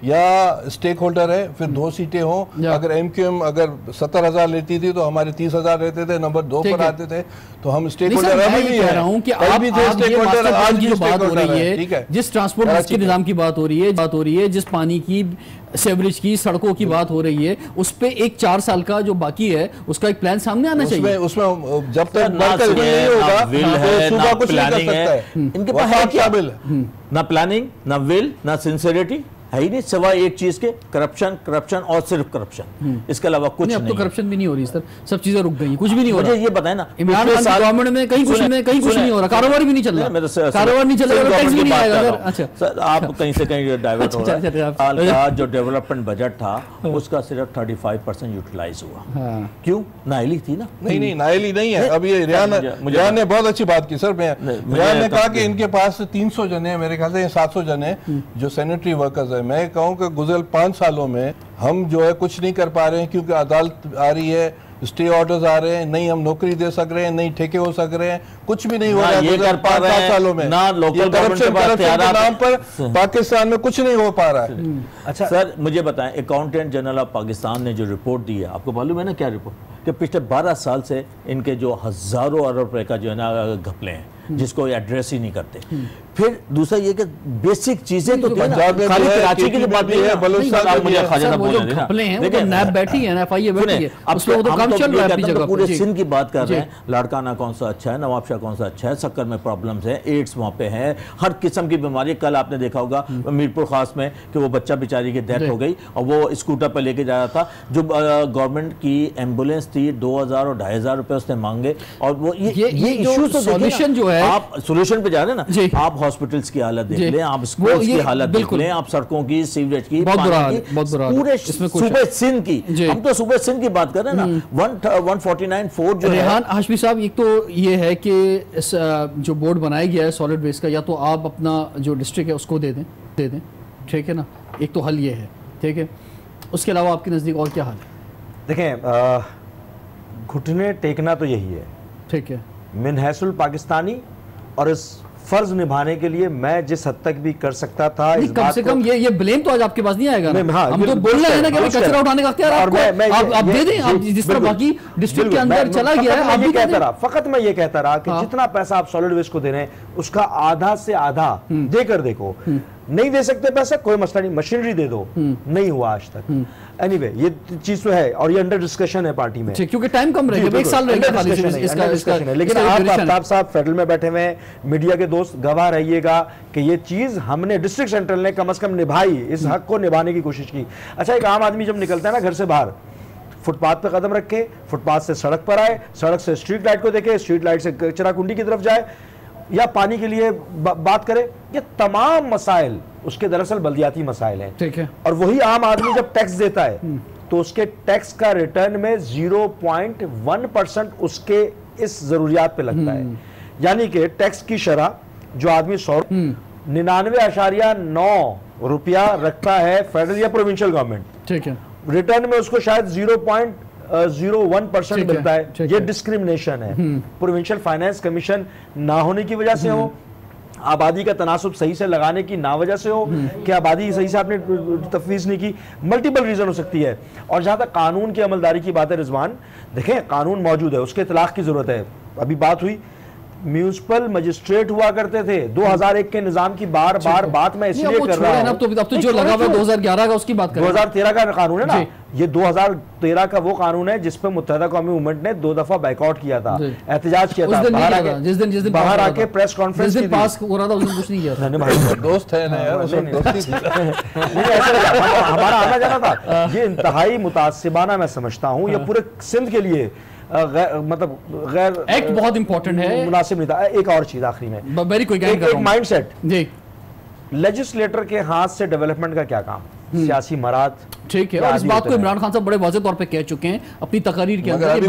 या स्टेक होल्डर है, फिर 2 सीटें हो। अगर एमक्यूएम अगर 70,000 लेती थी तो हमारे 30,000 रहते थे, नंबर 2 पर आते थे। तो हम स्टेक होल्डर अभी भी कह रहा हूं कि आप ये मास्टर की जो बात हो रही है, जिस ट्रांसपोर्ट के निजाम की बात हो रही है, जिस पानी की, सेवरेज की, सड़कों की बात हो रही है, उस पे एक 4 साल का जो बाकी है उसका एक प्लान सामने आना चाहिए। उसमें जब तक नहीं होगा सूबा कुछ नहीं कर सकता है। इनके पास है क्या? ना प्लानिंग, ना विल, ना सिंसियरिटी है ही नहीं, सिवाय एक चीज के, करप्शन और सिर्फ करप्शन। इसके अलावा कुछ नहीं। अब तो करप्शन भी नहीं हो रही सर, सब चीजें रुक गई, कुछ भी नहीं हो रहा। मुझे ये बताएं ना, इमरान खान की गवर्नमेंट में कहीं कुछ नहीं हो रहा, कारोबार भी नहीं चल रहा, कारोबार नहीं चल रहा, टैक्स भी नहीं आएगा सर। अच्छा सर, आप कहीं से कहीं डाइवर्ट हो रहा है। साल का जो डेवलपमेंट बजट था उसका सिर्फ 35% यूटिलाइज हुआ। क्यों? नाइली थी ना। नहीं, नाइली नहीं है। अब ये रियान ने बहुत अच्छी बात की सर। रियान ने कहा कि इनके पास 300 जने, मेरे ख्याल से 700 जने जो सैनिटरी वर्कर्स है। मैं कहूँ कि गुज़िर 5 सालों में हम जो है कुछ नहीं कर पा रहे हैं, क्योंकि अदालत आ रही है, स्टे ऑर्डर्स आ रहे हैं, नहीं हम नौकरी दे सक रहे हैं, नहीं ठेके हो सक रहे हैं, कुछ भी नहीं हो रहा है। ये कर पा रहे हैं 5 सालों में ना, लोकल करप्शन के नाम पर पाकिस्तान में कुछ नहीं हो पा रहा है। अच्छा सर, मुझे बताएं, अकाउंटेंट जनरल ऑफ पाकिस्तान ने जो रिपोर्ट दी है, आपको मालूम है ना क्या रिपोर्ट? कि पिछले 12 साल से इनके जो हजारों अरब रुपए का जो है ना घपले हैं, जिसको एड्रेस ही नहीं करते। फिर दूसरा ये कि बेसिक चीजें तो पंजाब में खाली कराची की जो बात नहीं है, बलूचिस्तान में मुझे ख्वाजा बोलने देना। घपले हैं, वो तो नैब बैठी है, एफआईए बैठी है, उसमें तो काम चल रहा है अपनी जगह। पूरे सिंध की बात कर रहे हैं, लाड़काना कौन सा अच्छा है, नवाबशाह कौन सा अच्छा है, शक्कर में प्रॉब्लम्स है, एड्स वहाँ पे है, हर किस्म की बीमारी। कल आपने देखा होगा मीरपुर खास में कि वो बच्चा बेचारी की डेथ हो गई और वो स्कूटर पर लेके जा रहा था। जो गवर्नमेंट की एम्बुलेंस थी, 2,000 और 2,500 रुपए उसने मांगे। और वो ये इशू सॉल्यूशन जो है, आप सोल्यूशन पे जा रहे हैं ना, आप हॉस्पिटल्स की हालत देख लें, आप स्कूल्स की हालत देख लें, आप सड़कों की, सीवरेज की, पूरे सूबे सिंध की। हम तो सूबे सिंध की बात कर रहे हैं ना। 149(4) जो है। रेहान हाशमी साहब, एक तो ये है कि जो बोर्ड बनाया गया है सॉलिड वेस्ट का, या तो आप अपना जो डिस्ट्रिक्ट है उसको दे दें, ठीक है ना, एक तो हल ये है, ठीक है। उसके अलावा आपके नज़दीक और क्या हल है? देखें, घुटने टेकना तो यही है, ठीक है, मिन हैसुल पाकिस्तानी और इस फर्ज निभाने के लिए मैं जिस हद तक भी कर सकता था, इस कम से कम ये ब्लेम तो आज आपके पास नहीं आएगा ना। हाँ, हम तो बोल रहे हैं ना कि कचरा उठाने का अख्तियार आपको, आप दे दें, आप जिस तरह बाकी डिस्ट्रिक्ट के अंदर चला गया है, आप भी कहता रहा, फकत मैं ये कहता रहा कि जितना पैसा आप सॉलिड वेस्ट को दे रहे हैं उसका आधा से आधा देकर देखो। नहीं दे सकते पैसा, कोई मसला नहीं, मशीनरी दे दो, नहीं हुआ आज तक। एनीवे ये चीज तो है और ये अंडर डिस्कशन है पार्टी में, क्योंकि टाइम कम रहेगा, एक साल रहेगा इसका। लेकिन आप आफ्ताब साहब फेडरल में बैठे हुए हैं, मीडिया के दोस्त गवाह रहिएगा कि ये चीज हमने डिस्ट्रिक्ट सेंट्रल ने कम से कम निभाई, इस हक को निभाने की कोशिश की। अच्छा, एक आम आदमी जब निकलता है ना घर से बाहर, फुटपाथ पे कदम रखे, फुटपाथ से सड़क पर आए, सड़क से स्ट्रीट लाइट को देखे, स्ट्रीट लाइट से कचरा कुंडी की तरफ जाए, या पानी के लिए बात करें, ये तमाम मसाइल उसके दरअसल बल्दियाती मसाइल हैं। ठीक है। और वही आम आदमी जब टैक्स देता है तो उसके टैक्स का रिटर्न में 0.1% उसके इस जरूरियात पे लगता है। यानी कि टैक्स की शरह जो आदमी 99.9 रुपया रखता है फेडरल या प्रोविंशियल गवर्नमेंट, ठीक है, रिटर्न में उसको शायद 0.01% मिलता है। ये डिस्क्रिमिनेशन है, प्रोविंशियल फाइनेंस कमीशन ना होने की वजह से हो, आबादी का तनासुब सही से लगाने की ना वजह से हो, कि आबादी सही से आपने तफवीज़ नहीं की, मल्टीपल रीजन हो सकती है। और जहां तक कानून की अमलदारी की बात है रिजवान, देखें कानून मौजूद है, उसके इतलाक़ की जरूरत है। अभी बात हुई म्यूनिसिपल मजिस्ट्रेट हुआ करते थे 2001 के निजाम की, बार बार बात मैं इसलिए कर रहा हूं, अब तो जो लगा हुआ 2011 का उसकी बात कर रहे हैं, 2013 का कानून है ना, ये 2013 का वो कानून है जिस पे मुत्तहिदा कौमी मूवमेंट ने 2 दफा बाइकआउट किया था, एहतजाज किया था, जिस दिन बाहर आके प्रेस कॉन्फ्रेंस पास हो रहा था, उस दिन कुछ नहीं किया था। दोस्त है ना यार, हमारा आना जाना था, ये इंतहाई मुतासिबाना मैं समझता हूँ, ये पूरे सिंध के लिए मतलब गैर एक्ट बहुत इंपॉर्टेंट है, मुनासिब नहीं था। एक और चीज आखिरी में, एक माइंडसेट जी, लेजिस्लेटर के हाथ से डेवलपमेंट का क्या काम, सियासी मराद, ठीक है। और इस बात को इमरान खान साहब बड़े वाज़ेह तौर पे कह चुके हैं अपनी तकरीर के अंदर,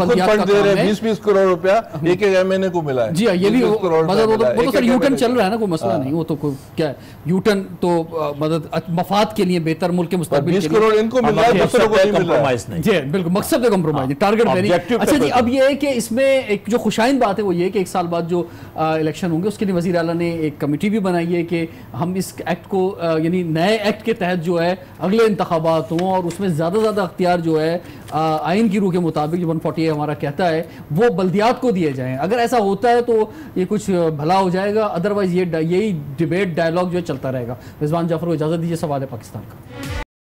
20-20 करोड़ रुपया एक एमएनए को मिला है। जी ये भी वो तो सर यूटर्न चल रहा है ना, कोई मसला नहीं, वो तो कोई क्या है, यूटर्न तो मदद मफाद के लिए बेहतर, मुल्क के मुस्तकबिल 20 करोड़ इनको मिला है, दूसरों को नहीं मिल रहा है। जी बिल्कुल, मकसद पे कॉम्प्रोमाइज, टारगेट वेरी। अच्छा जी, अब ये है कि इसमें एक जो खुशाइन बात है वो ये कि 1 साल बाद जो इलेक्शन होंगे उसके लिए वज़ीर आला ने एक कमेटी भी बनाई है कि हम इस एक्ट को यानी नए एक्ट के तहत जो है अगले इंतखाबात हों और उसमें ज़्यादा अख्तियार जो है आइन की रूह के मुताबिक जो 148 हमारा कहता है वो बल्दियात को दिए जाएं। अगर ऐसा होता है तो ये कुछ भला हो जाएगा, अदरवाइज यही डिबेट डायलॉग जो है चलता रहेगा। रिजवान जाफर को इजाज़त दीजिए, सवाल है पाकिस्तान का।